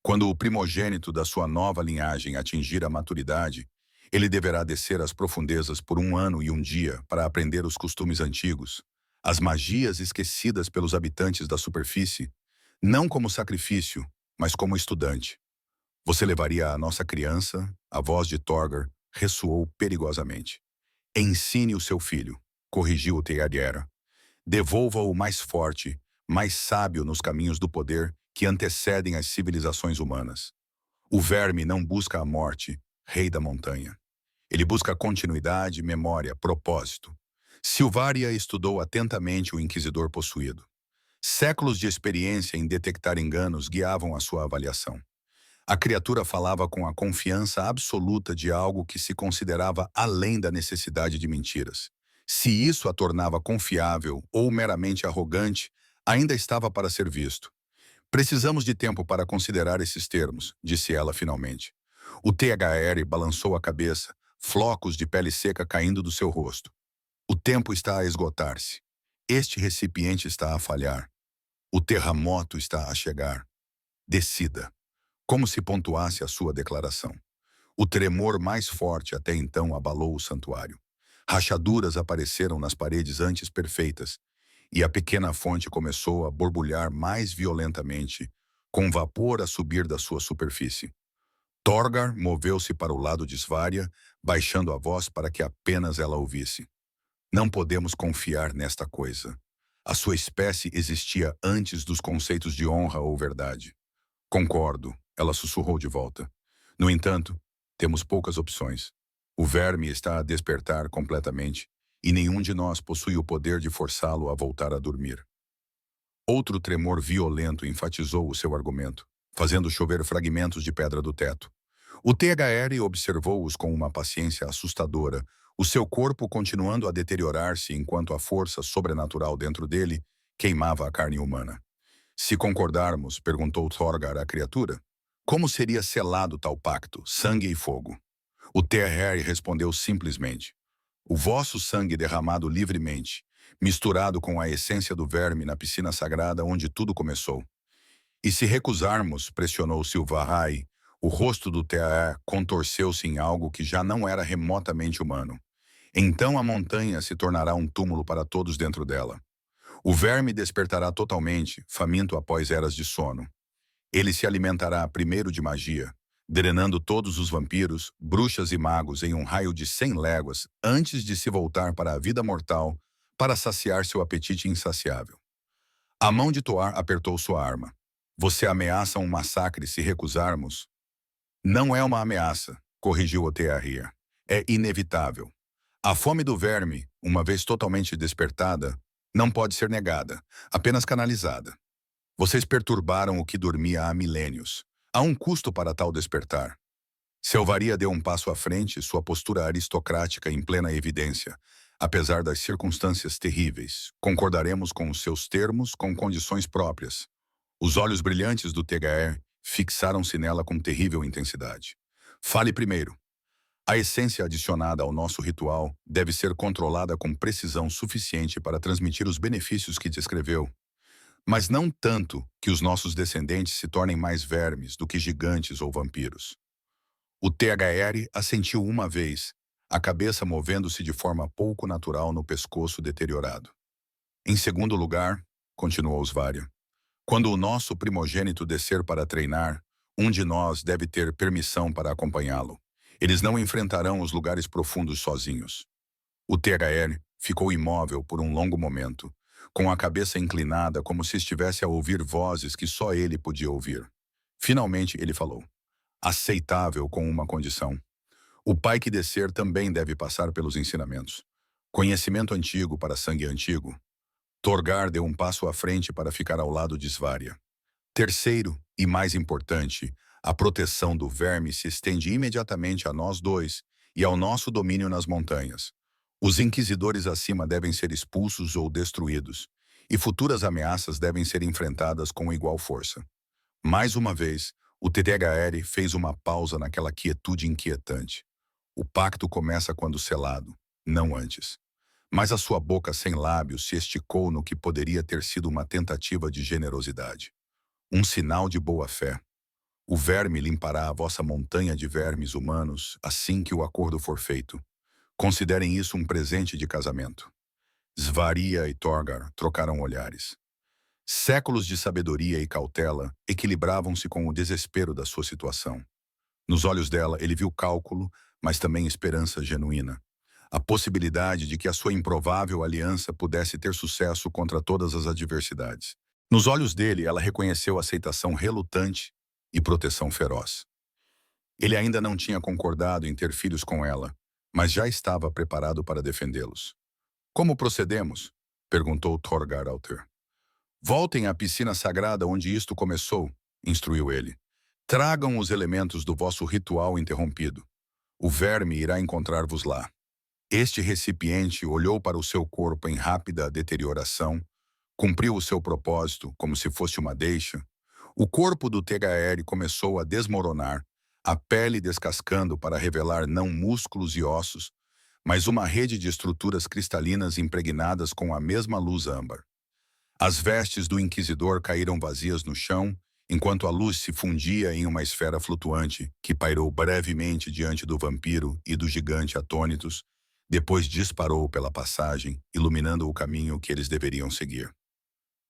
Quando o primogênito da sua nova linhagem atingir a maturidade, ele deverá descer às profundezas por 1 ano e 1 dia para aprender os costumes antigos, as magias esquecidas pelos habitantes da superfície, não como sacrifício, mas como estudante. Você levaria a nossa criança? A voz de Torgar ressoou perigosamente. Ensine o seu filho, corrigiu o Teadiera. Devolva-o mais forte, mais sábio nos caminhos do poder que antecedem as civilizações humanas. O verme não busca a morte, rei da montanha. Ele busca continuidade, memória, propósito. Silvaria estudou atentamente o inquisidor possuído. Séculos de experiência em detectar enganos guiavam a sua avaliação. A criatura falava com a confiança absoluta de algo que se considerava além da necessidade de mentiras. Se isso a tornava confiável ou meramente arrogante, ainda estava para ser visto. Precisamos de tempo para considerar esses termos, disse ela finalmente. O THR balançou a cabeça, flocos de pele seca caindo do seu rosto. O tempo está a esgotar-se. Este recipiente está a falhar. O terremoto está a chegar. Decida. Como se pontuasse a sua declaração. O tremor mais forte até então abalou o santuário. Rachaduras apareceram nas paredes antes perfeitas, e a pequena fonte começou a borbulhar mais violentamente, com vapor a subir da sua superfície. Torgar moveu-se para o lado de Svaria, baixando a voz para que apenas ela ouvisse. Não podemos confiar nesta coisa. A sua espécie existia antes dos conceitos de honra ou verdade. Concordo, ela sussurrou de volta. No entanto, temos poucas opções. O verme está a despertar completamente e nenhum de nós possui o poder de forçá-lo a voltar a dormir. Outro tremor violento enfatizou o seu argumento, fazendo chover fragmentos de pedra do teto. O THR observou-os com uma paciência assustadora, o seu corpo continuando a deteriorar-se enquanto a força sobrenatural dentro dele queimava a carne humana. Se concordarmos, perguntou Thorgar à criatura, como seria selado tal pacto, sangue e fogo? O THR respondeu simplesmente, o vosso sangue derramado livremente, misturado com a essência do verme na piscina sagrada onde tudo começou. E se recusarmos, pressionou Silvarrai, o rosto do THR contorceu-se em algo que já não era remotamente humano. Então a montanha se tornará um túmulo para todos dentro dela. O verme despertará totalmente, faminto após eras de sono. Ele se alimentará primeiro de magia, drenando todos os vampiros, bruxas e magos em um raio de 100 léguas antes de se voltar para a vida mortal para saciar seu apetite insaciável. A mão de Toar apertou sua arma. Você ameaça um massacre se recusarmos? Não é uma ameaça, corrigiu Otearria. É inevitável. A fome do verme, uma vez totalmente despertada, não pode ser negada, apenas canalizada. Vocês perturbaram o que dormia há milênios. Há um custo para tal despertar. Selvaria deu um passo à frente, sua postura aristocrática em plena evidência. Apesar das circunstâncias terríveis, concordaremos com os seus termos com condições próprias. Os olhos brilhantes do THR fixaram-se nela com terrível intensidade. Fale primeiro. A essência adicionada ao nosso ritual deve ser controlada com precisão suficiente para transmitir os benefícios que descreveu, mas não tanto que os nossos descendentes se tornem mais vermes do que gigantes ou vampiros. O THR assentiu uma vez, a cabeça movendo-se de forma pouco natural no pescoço deteriorado. Em segundo lugar, continuou Svaria, quando o nosso primogênito descer para treinar, um de nós deve ter permissão para acompanhá-lo. Eles não enfrentarão os lugares profundos sozinhos. O THR ficou imóvel por um longo momento, com a cabeça inclinada como se estivesse a ouvir vozes que só ele podia ouvir. Finalmente ele falou, aceitável com uma condição. O pai que descer também deve passar pelos ensinamentos. Conhecimento antigo para sangue antigo. Torgar deu um passo à frente para ficar ao lado de Svaria. Terceiro, e mais importante, a proteção do verme se estende imediatamente a nós dois e ao nosso domínio nas montanhas. Os inquisidores acima devem ser expulsos ou destruídos, e futuras ameaças devem ser enfrentadas com igual força. Mais uma vez, o THR fez uma pausa naquela quietude inquietante. O pacto começa quando selado, não antes. Mas a sua boca sem lábios se esticou no que poderia ter sido uma tentativa de generosidade. Um sinal de boa-fé. O verme limpará a vossa montanha de vermes humanos assim que o acordo for feito. Considerem isso um presente de casamento. Svaria e Torgar trocaram olhares. Séculos de sabedoria e cautela equilibravam-se com o desespero da sua situação. Nos olhos dela, ele viu cálculo, mas também esperança genuína. A possibilidade de que a sua improvável aliança pudesse ter sucesso contra todas as adversidades. Nos olhos dele, ela reconheceu aceitação relutante e proteção feroz. Ele ainda não tinha concordado em ter filhos com ela, mas já estava preparado para defendê-los. Como procedemos? Perguntou Torgar Alter. Voltem à piscina sagrada onde isto começou, instruiu ele. Tragam os elementos do vosso ritual interrompido. O verme irá encontrar-vos lá. Este recipiente olhou para o seu corpo em rápida deterioração, cumpriu o seu propósito como se fosse uma deixa. O corpo do THR começou a desmoronar, a pele descascando para revelar não músculos e ossos, mas uma rede de estruturas cristalinas impregnadas com a mesma luz âmbar. As vestes do inquisidor caíram vazias no chão, enquanto a luz se fundia em uma esfera flutuante que pairou brevemente diante do vampiro e do gigante atônitos, depois disparou pela passagem, iluminando o caminho que eles deveriam seguir.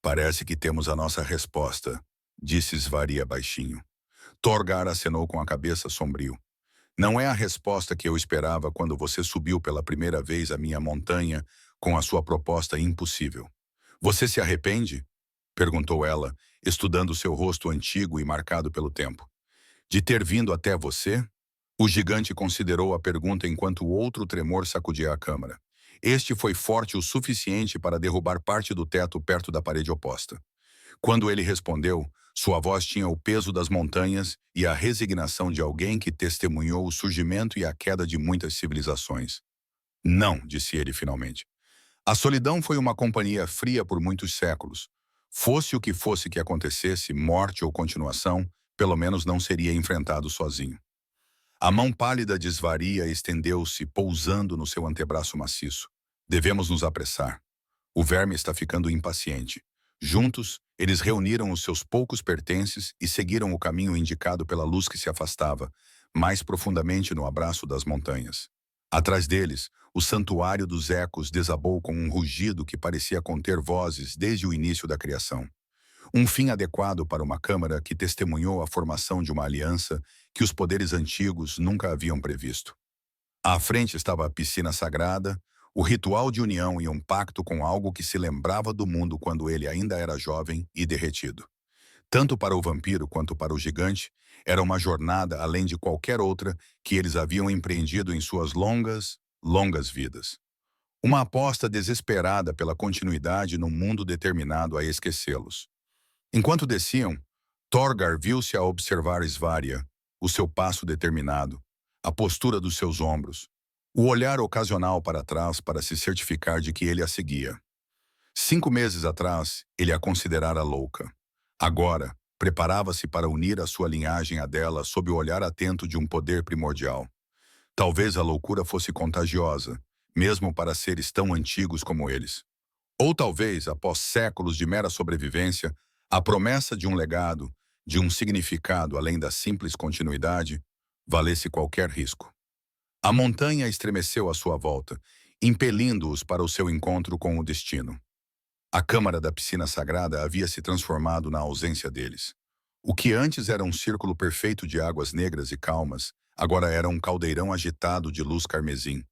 Parece que temos a nossa resposta, disse Svaria baixinho. Torgar acenou com a cabeça sombrio. Não é a resposta que eu esperava quando você subiu pela primeira vez a minha montanha com a sua proposta impossível. Você se arrepende? Perguntou ela, estudando seu rosto antigo e marcado pelo tempo. De ter vindo até você? O gigante considerou a pergunta enquanto outro tremor sacudia a câmara. Este foi forte o suficiente para derrubar parte do teto perto da parede oposta. Quando ele respondeu, sua voz tinha o peso das montanhas e a resignação de alguém que testemunhou o surgimento e a queda de muitas civilizações. Não, disse ele finalmente. A solidão foi uma companhia fria por muitos séculos. Fosse o que fosse que acontecesse, morte ou continuação, pelo menos não seria enfrentado sozinho. A mão pálida de Svaria estendeu-se, pousando no seu antebraço maciço. Devemos nos apressar. O verme está ficando impaciente. Juntos, eles reuniram os seus poucos pertences e seguiram o caminho indicado pela luz que se afastava, mais profundamente no abraço das montanhas. Atrás deles, o santuário dos ecos desabou com um rugido que parecia conter vozes desde o início da criação. Um fim adequado para uma câmara que testemunhou a formação de uma aliança que os poderes antigos nunca haviam previsto. À frente estava a piscina sagrada, o ritual de união e um pacto com algo que se lembrava do mundo quando ele ainda era jovem e derretido. Tanto para o vampiro quanto para o gigante, era uma jornada além de qualquer outra que eles haviam empreendido em suas longas, longas vidas. Uma aposta desesperada pela continuidade num mundo determinado a esquecê-los. Enquanto desciam, Torgar viu-se a observar Svaria, o seu passo determinado, a postura dos seus ombros, o olhar ocasional para trás para se certificar de que ele a seguia. 5 meses atrás, ele a considerara louca. Agora, preparava-se para unir a sua linhagem à dela sob o olhar atento de um poder primordial. Talvez a loucura fosse contagiosa, mesmo para seres tão antigos como eles. Ou talvez, após séculos de mera sobrevivência, a promessa de um legado, de um significado além da simples continuidade, valesse qualquer risco. A montanha estremeceu à sua volta, impelindo-os para o seu encontro com o destino. A câmara da piscina sagrada havia se transformado na ausência deles. O que antes era um círculo perfeito de águas negras e calmas, agora era um caldeirão agitado de luz carmesim,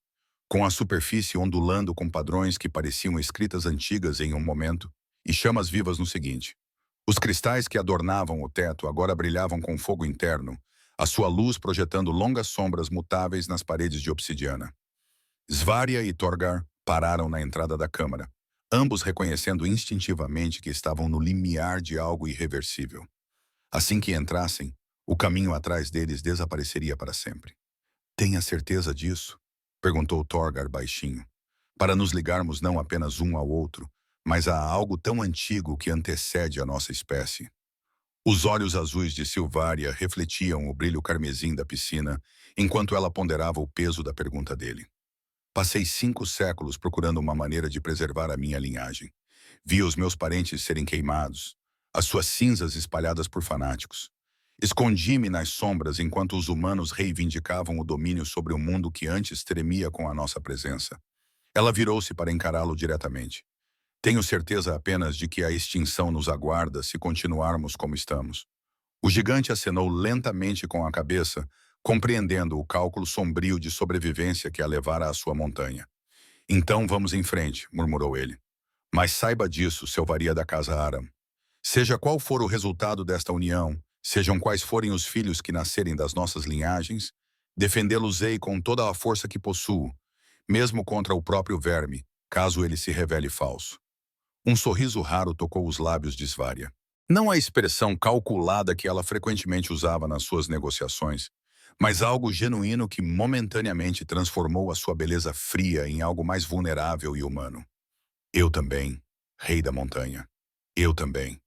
com a superfície ondulando com padrões que pareciam escritas antigas em um momento e chamas vivas no seguinte. Os cristais que adornavam o teto agora brilhavam com fogo interno, a sua luz projetando longas sombras mutáveis nas paredes de obsidiana. Svaria e Torgar pararam na entrada da câmara, ambos reconhecendo instintivamente que estavam no limiar de algo irreversível. Assim que entrassem, o caminho atrás deles desapareceria para sempre. Tenha certeza disso? Perguntou Torgar baixinho. Para nos ligarmos não apenas um ao outro, mas a algo tão antigo que antecede a nossa espécie. Os olhos azuis de Silvaria refletiam o brilho carmesim da piscina, enquanto ela ponderava o peso da pergunta dele. Passei 5 séculos procurando uma maneira de preservar a minha linhagem. Vi os meus parentes serem queimados, as suas cinzas espalhadas por fanáticos. Escondi-me nas sombras enquanto os humanos reivindicavam o domínio sobre o mundo que antes tremia com a nossa presença. Ela virou-se para encará-lo diretamente. Tenho certeza apenas de que a extinção nos aguarda se continuarmos como estamos. O gigante acenou lentamente com a cabeça, compreendendo o cálculo sombrio de sobrevivência que a levara à sua montanha. Então vamos em frente, murmurou ele. Mas saiba disso, selvaria da casa Aram. Seja qual for o resultado desta união, sejam quais forem os filhos que nascerem das nossas linhagens, defendê-los-ei com toda a força que possuo, mesmo contra o próprio verme, caso ele se revele falso. Um sorriso raro tocou os lábios de Svaria. Não a expressão calculada que ela frequentemente usava nas suas negociações, mas algo genuíno que momentaneamente transformou a sua beleza fria em algo mais vulnerável e humano. Eu também, rei da montanha. Eu também.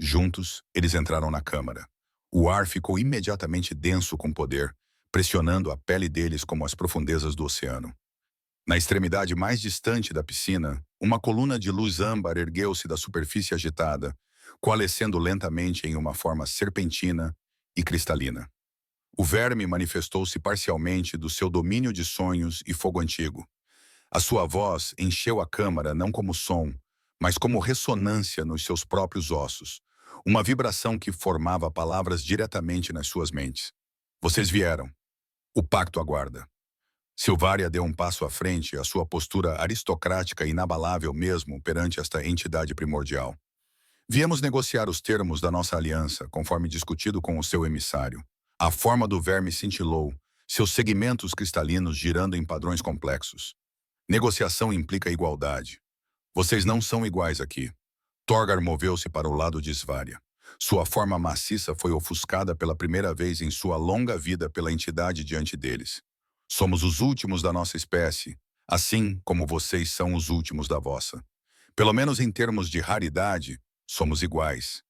Juntos, eles entraram na câmara. O ar ficou imediatamente denso com poder, pressionando a pele deles como as profundezas do oceano. Na extremidade mais distante da piscina, uma coluna de luz âmbar ergueu-se da superfície agitada, coalescendo lentamente em uma forma serpentina e cristalina. O verme manifestou-se parcialmente do seu domínio de sonhos e fogo antigo. A sua voz encheu a câmara não como som, mas como ressonância nos seus próprios ossos, uma vibração que formava palavras diretamente nas suas mentes. Vocês vieram. O pacto aguarda. Silvaria deu um passo à frente, a sua postura aristocrática e inabalável mesmo perante esta entidade primordial. Viemos negociar os termos da nossa aliança, conforme discutido com o seu emissário. A forma do verme cintilou, seus segmentos cristalinos girando em padrões complexos. Negociação implica igualdade. Vocês não são iguais aqui. Torgar moveu-se para o lado de Svaria. Sua forma maciça foi ofuscada pela primeira vez em sua longa vida pela entidade diante deles. Somos os últimos da nossa espécie, assim como vocês são os últimos da vossa. Pelo menos em termos de raridade, somos iguais.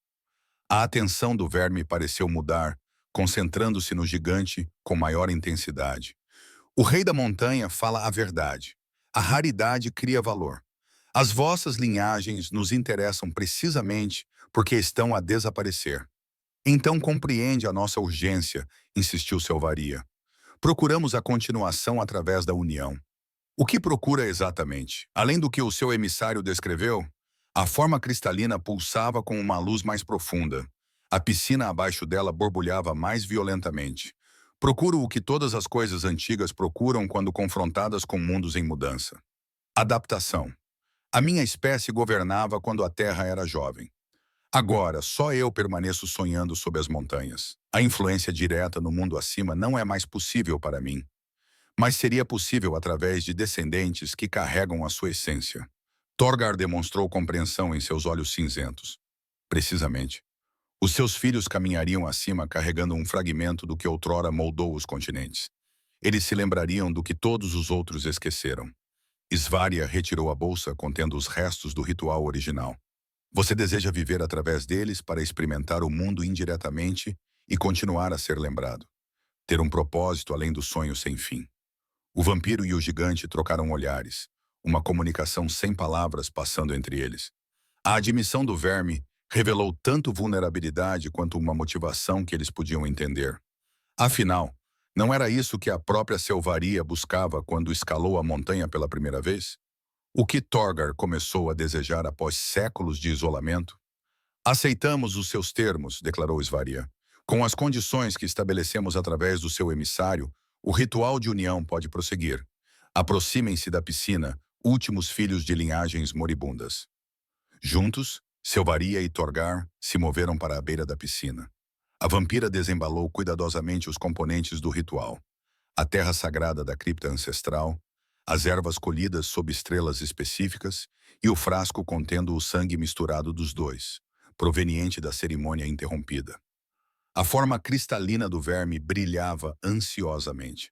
A atenção do verme pareceu mudar, concentrando-se no gigante com maior intensidade. O rei da montanha fala a verdade. A raridade cria valor. As vossas linhagens nos interessam precisamente porque estão a desaparecer. Então compreende a nossa urgência, insistiu Selvaria. Procuramos a continuação através da união. O que procura exatamente? Além do que o seu emissário descreveu, a forma cristalina pulsava com uma luz mais profunda. A piscina abaixo dela borbulhava mais violentamente. Procuro o que todas as coisas antigas procuram quando confrontadas com mundos em mudança. Adaptação. A minha espécie governava quando a Terra era jovem. Agora, só eu permaneço sonhando sob as montanhas. A influência direta no mundo acima não é mais possível para mim, mas seria possível através de descendentes que carregam a sua essência. Torgar demonstrou compreensão em seus olhos cinzentos. Precisamente. Os seus filhos caminhariam acima carregando um fragmento do que outrora moldou os continentes. Eles se lembrariam do que todos os outros esqueceram. Svaria retirou a bolsa contendo os restos do ritual original. Você deseja viver através deles para experimentar o mundo indiretamente e continuar a ser lembrado. Ter um propósito além do sonho sem fim. O vampiro e o gigante trocaram olhares, uma comunicação sem palavras passando entre eles. A admissão do verme revelou tanto vulnerabilidade quanto uma motivação que eles podiam entender. Afinal, não era isso que a própria selvaria buscava quando escalou a montanha pela primeira vez? O que Torgar começou a desejar após séculos de isolamento? Aceitamos os seus termos, declarou Svaria. Com as condições que estabelecemos através do seu emissário, o ritual de união pode prosseguir. Aproximem-se da piscina, últimos filhos de linhagens moribundas. Juntos, Selvaria e Torgar se moveram para a beira da piscina. A vampira desembalou cuidadosamente os componentes do ritual. A terra sagrada da cripta ancestral, as ervas colhidas sob estrelas específicas e o frasco contendo o sangue misturado dos dois, proveniente da cerimônia interrompida. A forma cristalina do verme brilhava ansiosamente.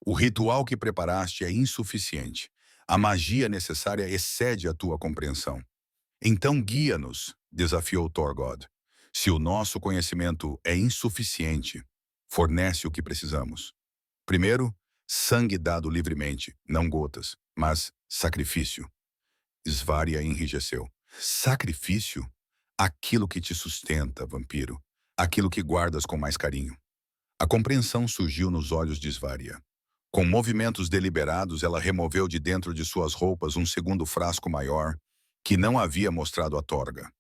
O ritual que preparaste é insuficiente. A magia necessária excede a tua compreensão. Então guia-nos, desafiou Torgod. Se o nosso conhecimento é insuficiente, fornece o que precisamos. Primeiro, sangue dado livremente, não gotas, mas sacrifício. Svaria enrijeceu. Sacrifício? Aquilo que te sustenta, vampiro. Aquilo que guardas com mais carinho. A compreensão surgiu nos olhos de Svaria. Com movimentos deliberados, ela removeu de dentro de suas roupas um segundo frasco maior, que não havia mostrado a Torga.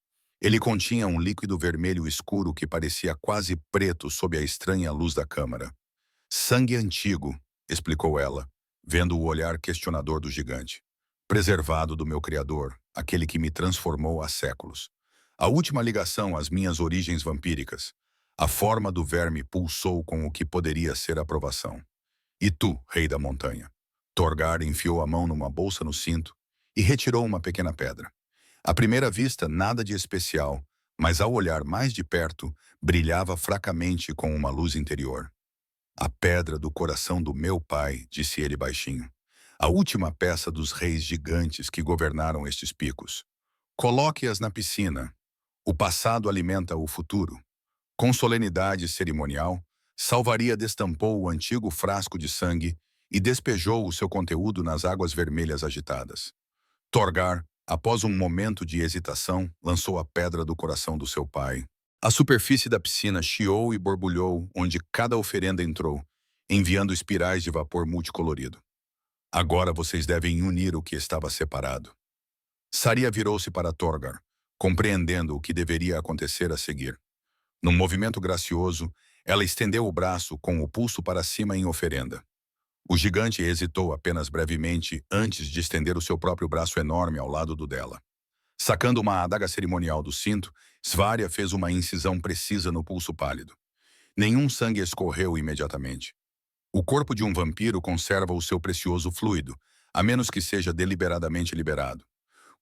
Ele continha um líquido vermelho escuro que parecia quase preto sob a estranha luz da câmara. Sangue antigo, explicou ela, vendo o olhar questionador do gigante. Preservado do meu Criador, aquele que me transformou há séculos. A última ligação às minhas origens vampíricas. A forma do verme pulsou com o que poderia ser aprovação. E tu, rei da montanha? Torgar enfiou a mão numa bolsa no cinto e retirou uma pequena pedra. À primeira vista, nada de especial, mas ao olhar mais de perto, brilhava fracamente com uma luz interior. A pedra do coração do meu pai, disse ele baixinho. A última peça dos reis gigantes que governaram estes picos. Coloque-as na piscina. O passado alimenta o futuro. Com solenidade cerimonial, Salvaria destampou o antigo frasco de sangue e despejou o seu conteúdo nas águas vermelhas agitadas. Torgar, após um momento de hesitação, lançou a pedra do coração do seu pai. A superfície da piscina chiou e borbulhou onde cada oferenda entrou, enviando espirais de vapor multicolorido. Agora vocês devem unir o que estava separado. Saria virou-se para Torgar, compreendendo o que deveria acontecer a seguir. Num movimento gracioso, ela estendeu o braço com o pulso para cima em oferenda. O gigante hesitou apenas brevemente antes de estender o seu próprio braço enorme ao lado do dela. Sacando uma adaga cerimonial do cinto, Svaria fez uma incisão precisa no pulso pálido. Nenhum sangue escorreu imediatamente. O corpo de um vampiro conserva o seu precioso fluido, a menos que seja deliberadamente liberado.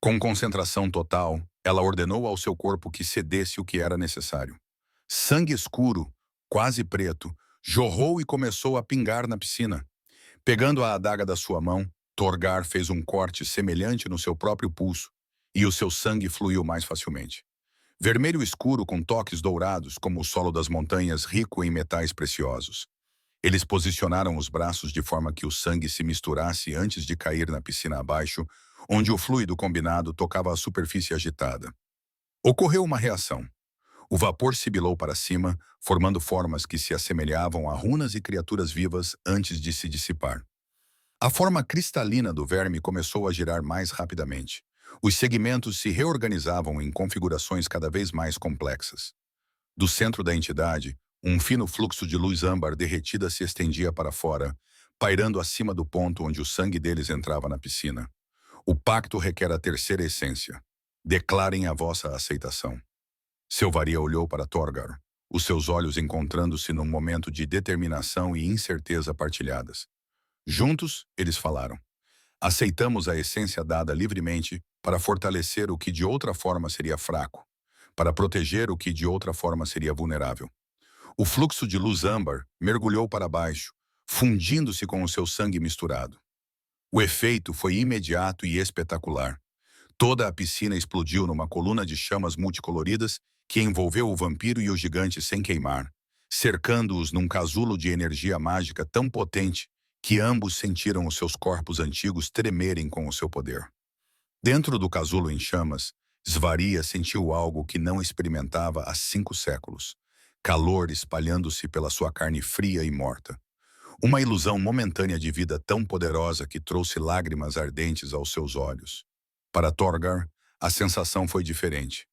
Com concentração total, ela ordenou ao seu corpo que cedesse o que era necessário. Sangue escuro, quase preto, jorrou e começou a pingar na piscina. Pegando a adaga da sua mão, Torgar fez um corte semelhante no seu próprio pulso, e o seu sangue fluiu mais facilmente. Vermelho escuro com toques dourados, como o solo das montanhas rico em metais preciosos. Eles posicionaram os braços de forma que o sangue se misturasse antes de cair na piscina abaixo, onde o fluido combinado tocava a superfície agitada. Ocorreu uma reação. O vapor sibilou para cima, formando formas que se assemelhavam a runas e criaturas vivas antes de se dissipar. A forma cristalina do verme começou a girar mais rapidamente. Os segmentos se reorganizavam em configurações cada vez mais complexas. Do centro da entidade, um fino fluxo de luz âmbar derretida se estendia para fora, pairando acima do ponto onde o sangue deles entrava na piscina. O pacto requer a terceira essência. Declarem a vossa aceitação. Selvaria olhou para Torgar, os seus olhos encontrando-se num momento de determinação e incerteza partilhadas. Juntos, eles falaram. Aceitamos a essência dada livremente para fortalecer o que de outra forma seria fraco, para proteger o que de outra forma seria vulnerável. O fluxo de luz âmbar mergulhou para baixo, fundindo-se com o seu sangue misturado. O efeito foi imediato e espetacular. Toda a piscina explodiu numa coluna de chamas multicoloridas que envolveu o vampiro e o gigante sem queimar, cercando-os num casulo de energia mágica tão potente que ambos sentiram os seus corpos antigos tremerem com o seu poder. Dentro do casulo em chamas, Svaria sentiu algo que não experimentava há 5 séculos. Calor espalhando-se pela sua carne fria e morta. Uma ilusão momentânea de vida tão poderosa que trouxe lágrimas ardentes aos seus olhos. Para Torgar, a sensação foi diferente.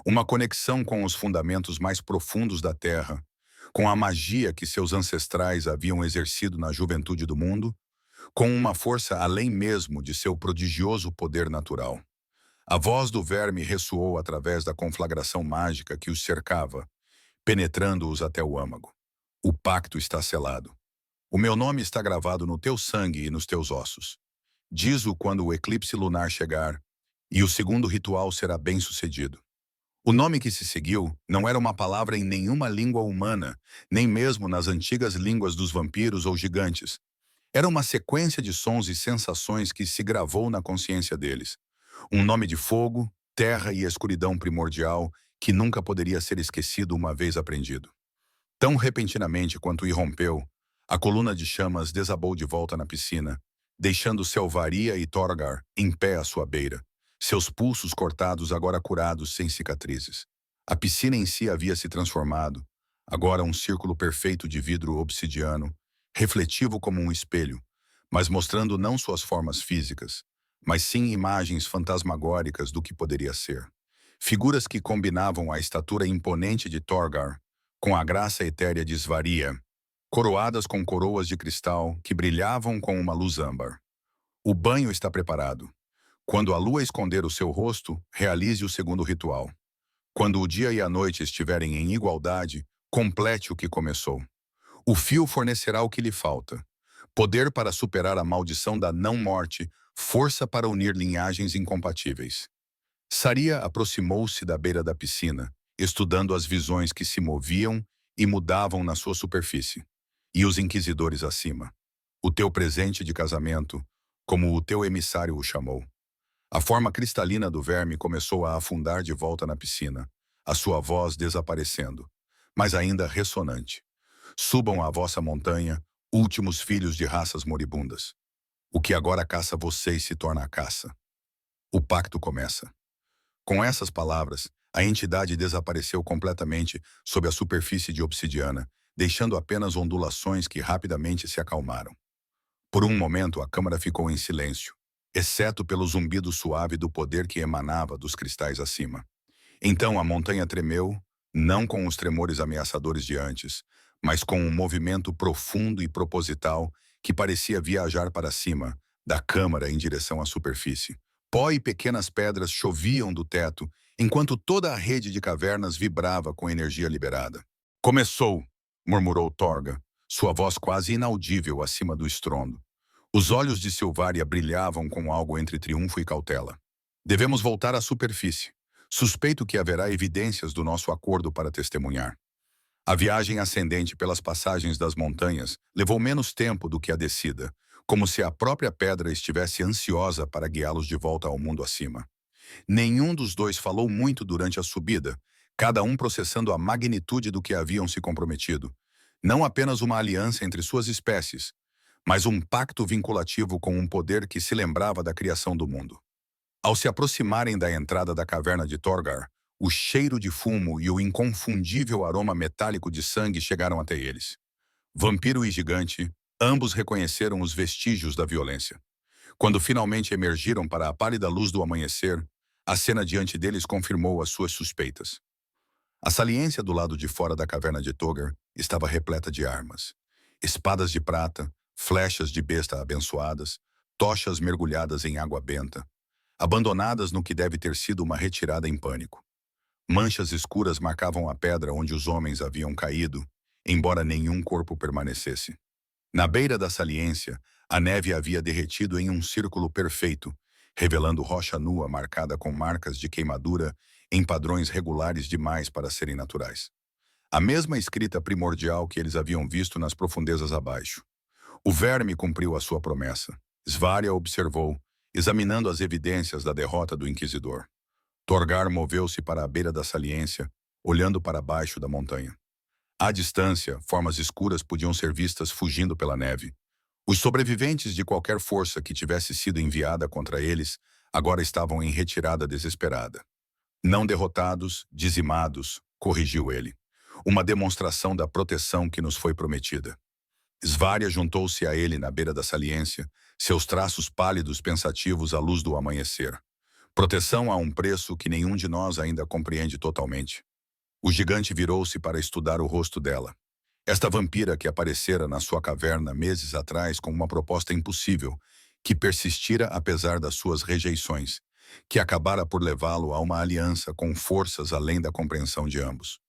Uma conexão com os fundamentos mais profundos da Terra, com a magia que seus ancestrais haviam exercido na juventude do mundo, com uma força além mesmo de seu prodigioso poder natural. A voz do verme ressoou através da conflagração mágica que os cercava, penetrando-os até o âmago. O pacto está selado. O meu nome está gravado no teu sangue e nos teus ossos. Diz-o quando o eclipse lunar chegar, e o segundo ritual será bem-sucedido. O nome que se seguiu não era uma palavra em nenhuma língua humana, nem mesmo nas antigas línguas dos vampiros ou gigantes. Era uma sequência de sons e sensações que se gravou na consciência deles. Um nome de fogo, terra e escuridão primordial que nunca poderia ser esquecido uma vez aprendido. Tão repentinamente quanto irrompeu, a coluna de chamas desabou de volta na piscina, deixando Selvaria e Torgar em pé à sua beira, seus pulsos cortados agora curados sem cicatrizes. A piscina em si havia se transformado, agora um círculo perfeito de vidro obsidiano, refletivo como um espelho, mas mostrando não suas formas físicas, mas sim imagens fantasmagóricas do que poderia ser. Figuras que combinavam a estatura imponente de Torgar com a graça etérea de Svaria, coroadas com coroas de cristal que brilhavam com uma luz âmbar. O banho está preparado. Quando a lua esconder o seu rosto, realize o segundo ritual. Quando o dia e a noite estiverem em igualdade, complete o que começou. O fio fornecerá o que lhe falta. Poder para superar a maldição da não-morte, força para unir linhagens incompatíveis. Saria aproximou-se da beira da piscina, estudando as visões que se moviam e mudavam na sua superfície. E os inquisidores acima. O teu presente de casamento, como o teu emissário o chamou. A forma cristalina do verme começou a afundar de volta na piscina, a sua voz desaparecendo, mas ainda ressonante. Subam à vossa montanha, últimos filhos de raças moribundas. O que agora caça vocês se torna a caça. O pacto começa. Com essas palavras, a entidade desapareceu completamente sob a superfície de obsidiana, deixando apenas ondulações que rapidamente se acalmaram. Por um momento, a câmara ficou em silêncio, exceto pelo zumbido suave do poder que emanava dos cristais acima. Então a montanha tremeu, não com os tremores ameaçadores de antes, mas com um movimento profundo e proposital que parecia viajar para cima, da câmara em direção à superfície. Pó e pequenas pedras choviam do teto, enquanto toda a rede de cavernas vibrava com energia liberada. Começou, murmurou Torga, sua voz quase inaudível acima do estrondo. Os olhos de Silvaria brilhavam com algo entre triunfo e cautela. Devemos voltar à superfície. Suspeito que haverá evidências do nosso acordo para testemunhar. A viagem ascendente pelas passagens das montanhas levou menos tempo do que a descida, como se a própria pedra estivesse ansiosa para guiá-los de volta ao mundo acima. Nenhum dos dois falou muito durante a subida, cada um processando a magnitude do que haviam se comprometido. Não apenas uma aliança entre suas espécies, mas um pacto vinculativo com um poder que se lembrava da criação do mundo. Ao se aproximarem da entrada da caverna de Torgar, o cheiro de fumo e o inconfundível aroma metálico de sangue chegaram até eles. Vampiro e gigante, ambos reconheceram os vestígios da violência. Quando finalmente emergiram para a pálida luz do amanhecer, a cena diante deles confirmou as suas suspeitas. A saliência do lado de fora da caverna de Torgar estava repleta de armas. Espadas de prata, flechas de besta abençoadas, tochas mergulhadas em água benta, abandonadas no que deve ter sido uma retirada em pânico. Manchas escuras marcavam a pedra onde os homens haviam caído, embora nenhum corpo permanecesse. Na beira da saliência, a neve havia derretido em um círculo perfeito, revelando rocha nua marcada com marcas de queimadura em padrões regulares demais para serem naturais. A mesma escrita primordial que eles haviam visto nas profundezas abaixo. O verme cumpriu a sua promessa. Svaria observou, examinando as evidências da derrota do Inquisidor. Torgar moveu-se para a beira da saliência, olhando para baixo da montanha. À distância, formas escuras podiam ser vistas fugindo pela neve. Os sobreviventes de qualquer força que tivesse sido enviada contra eles agora estavam em retirada desesperada. Não derrotados, dizimados, corrigiu ele. Uma demonstração da proteção que nos foi prometida. Svaria juntou-se a ele na beira da saliência, seus traços pálidos pensativos à luz do amanhecer. Proteção a um preço que nenhum de nós ainda compreende totalmente. O gigante virou-se para estudar o rosto dela. Esta vampira que aparecera na sua caverna meses atrás com uma proposta impossível, que persistira apesar das suas rejeições, que acabara por levá-lo a uma aliança com forças além da compreensão de ambos.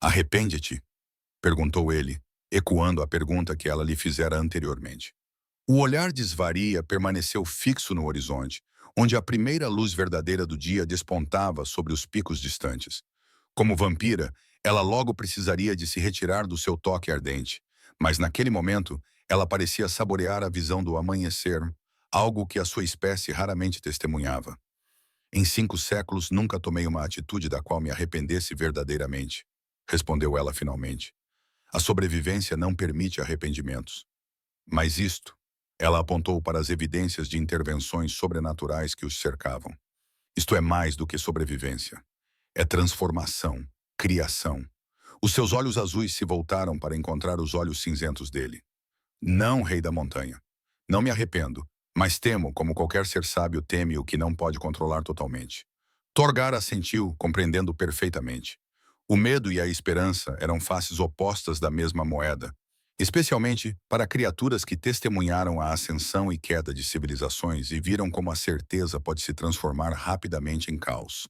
Arrepende-te? Perguntou ele, ecoando a pergunta que ela lhe fizera anteriormente. O olhar de Svaria permaneceu fixo no horizonte, onde a primeira luz verdadeira do dia despontava sobre os picos distantes. Como vampira, ela logo precisaria de se retirar do seu toque ardente, mas naquele momento ela parecia saborear a visão do amanhecer, algo que a sua espécie raramente testemunhava. Em 5 séculos nunca tomei uma atitude da qual me arrependesse verdadeiramente, respondeu ela finalmente. A sobrevivência não permite arrependimentos. Mas isto, ela apontou para as evidências de intervenções sobrenaturais que os cercavam. Isto é mais do que sobrevivência. É transformação, criação. Os seus olhos azuis se voltaram para encontrar os olhos cinzentos dele. Não, Rei da Montanha. Não me arrependo, mas temo, como qualquer ser sábio teme o que não pode controlar totalmente. Torgar assentiu, compreendendo perfeitamente. O medo e a esperança eram faces opostas da mesma moeda, especialmente para criaturas que testemunharam a ascensão e queda de civilizações e viram como a certeza pode se transformar rapidamente em caos.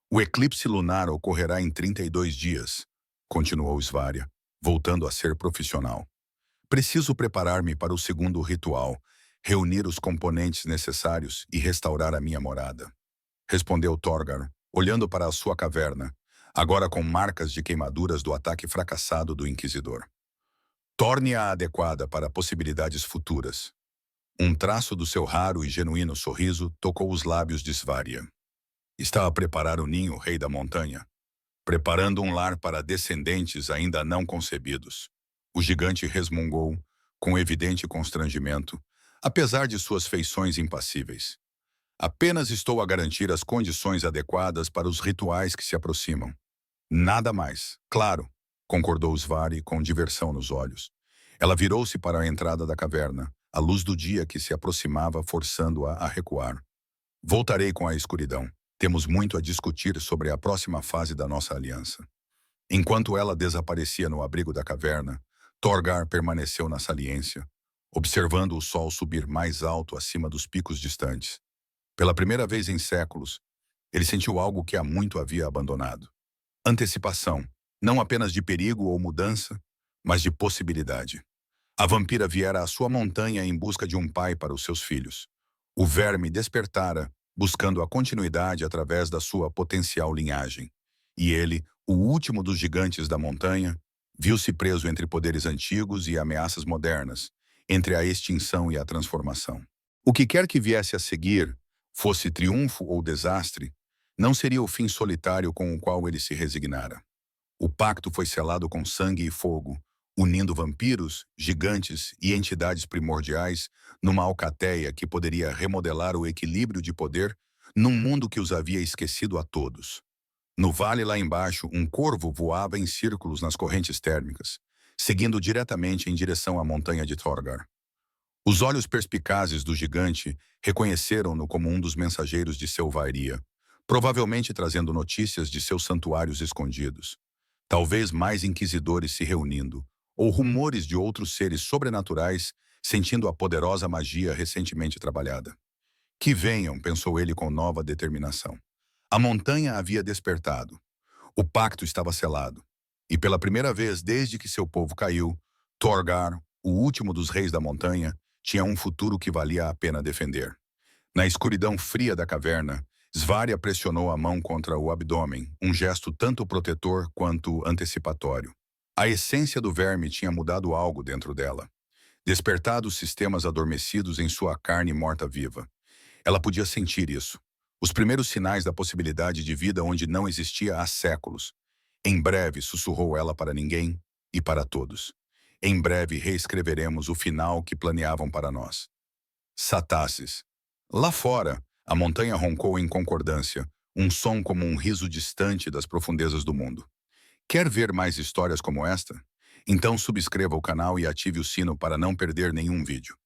O eclipse lunar ocorrerá em 32 dias, continuou Svaria, voltando a ser profissional. Preciso preparar-me para o segundo ritual, reunir os componentes necessários e restaurar a minha morada. Respondeu Torgar, olhando para a sua caverna, agora com marcas de queimaduras do ataque fracassado do Inquisidor. Torne-a adequada para possibilidades futuras. Um traço do seu raro e genuíno sorriso tocou os lábios de Svaria. Está a preparar o ninho, Rei da Montanha, preparando um lar para descendentes ainda não concebidos. O gigante resmungou, com evidente constrangimento, apesar de suas feições impassíveis. Apenas estou a garantir as condições adequadas para os rituais que se aproximam. Nada mais, claro, concordou Svari com diversão nos olhos. Ela virou-se para a entrada da caverna, a luz do dia que se aproximava forçando-a a recuar. Voltarei com a escuridão. Temos muito a discutir sobre a próxima fase da nossa aliança. Enquanto ela desaparecia no abrigo da caverna, Torgar permaneceu na saliência, observando o sol subir mais alto acima dos picos distantes. Pela primeira vez em séculos, ele sentiu algo que há muito havia abandonado. Antecipação, não apenas de perigo ou mudança, mas de possibilidade. A vampira viera à sua montanha em busca de um pai para os seus filhos. O verme despertara, buscando a continuidade através da sua potencial linhagem. E ele, o último dos gigantes da montanha, viu-se preso entre poderes antigos e ameaças modernas, entre a extinção e a transformação. O que quer que viesse a seguir, fosse triunfo ou desastre, não seria o fim solitário com o qual ele se resignara. O pacto foi selado com sangue e fogo, unindo vampiros, gigantes e entidades primordiais numa alcateia que poderia remodelar o equilíbrio de poder num mundo que os havia esquecido a todos. No vale lá embaixo, um corvo voava em círculos nas correntes térmicas, seguindo diretamente em direção à montanha de Torgar. Os olhos perspicazes do gigante reconheceram-no como um dos mensageiros de selvaria, provavelmente trazendo notícias de seus santuários escondidos. Talvez mais inquisidores se reunindo, ou rumores de outros seres sobrenaturais sentindo a poderosa magia recentemente trabalhada. Que venham, pensou ele com nova determinação. A montanha havia despertado. O pacto estava selado. E pela primeira vez desde que seu povo caiu, Torgar, o último dos reis da montanha, tinha um futuro que valia a pena defender. Na escuridão fria da caverna, Svaria pressionou a mão contra o abdômen, um gesto tanto protetor quanto antecipatório. A essência do verme tinha mudado algo dentro dela, despertado os sistemas adormecidos em sua carne morta-viva. Ela podia sentir isso. Os primeiros sinais da possibilidade de vida onde não existia há séculos. Em breve, sussurrou ela para ninguém e para todos. Em breve reescreveremos o final que planeavam para nós. Satassis. Lá fora, a montanha roncou em concordância, um som como um riso distante das profundezas do mundo. Quer ver mais histórias como esta? Então subscreva o canal e ative o sino para não perder nenhum vídeo.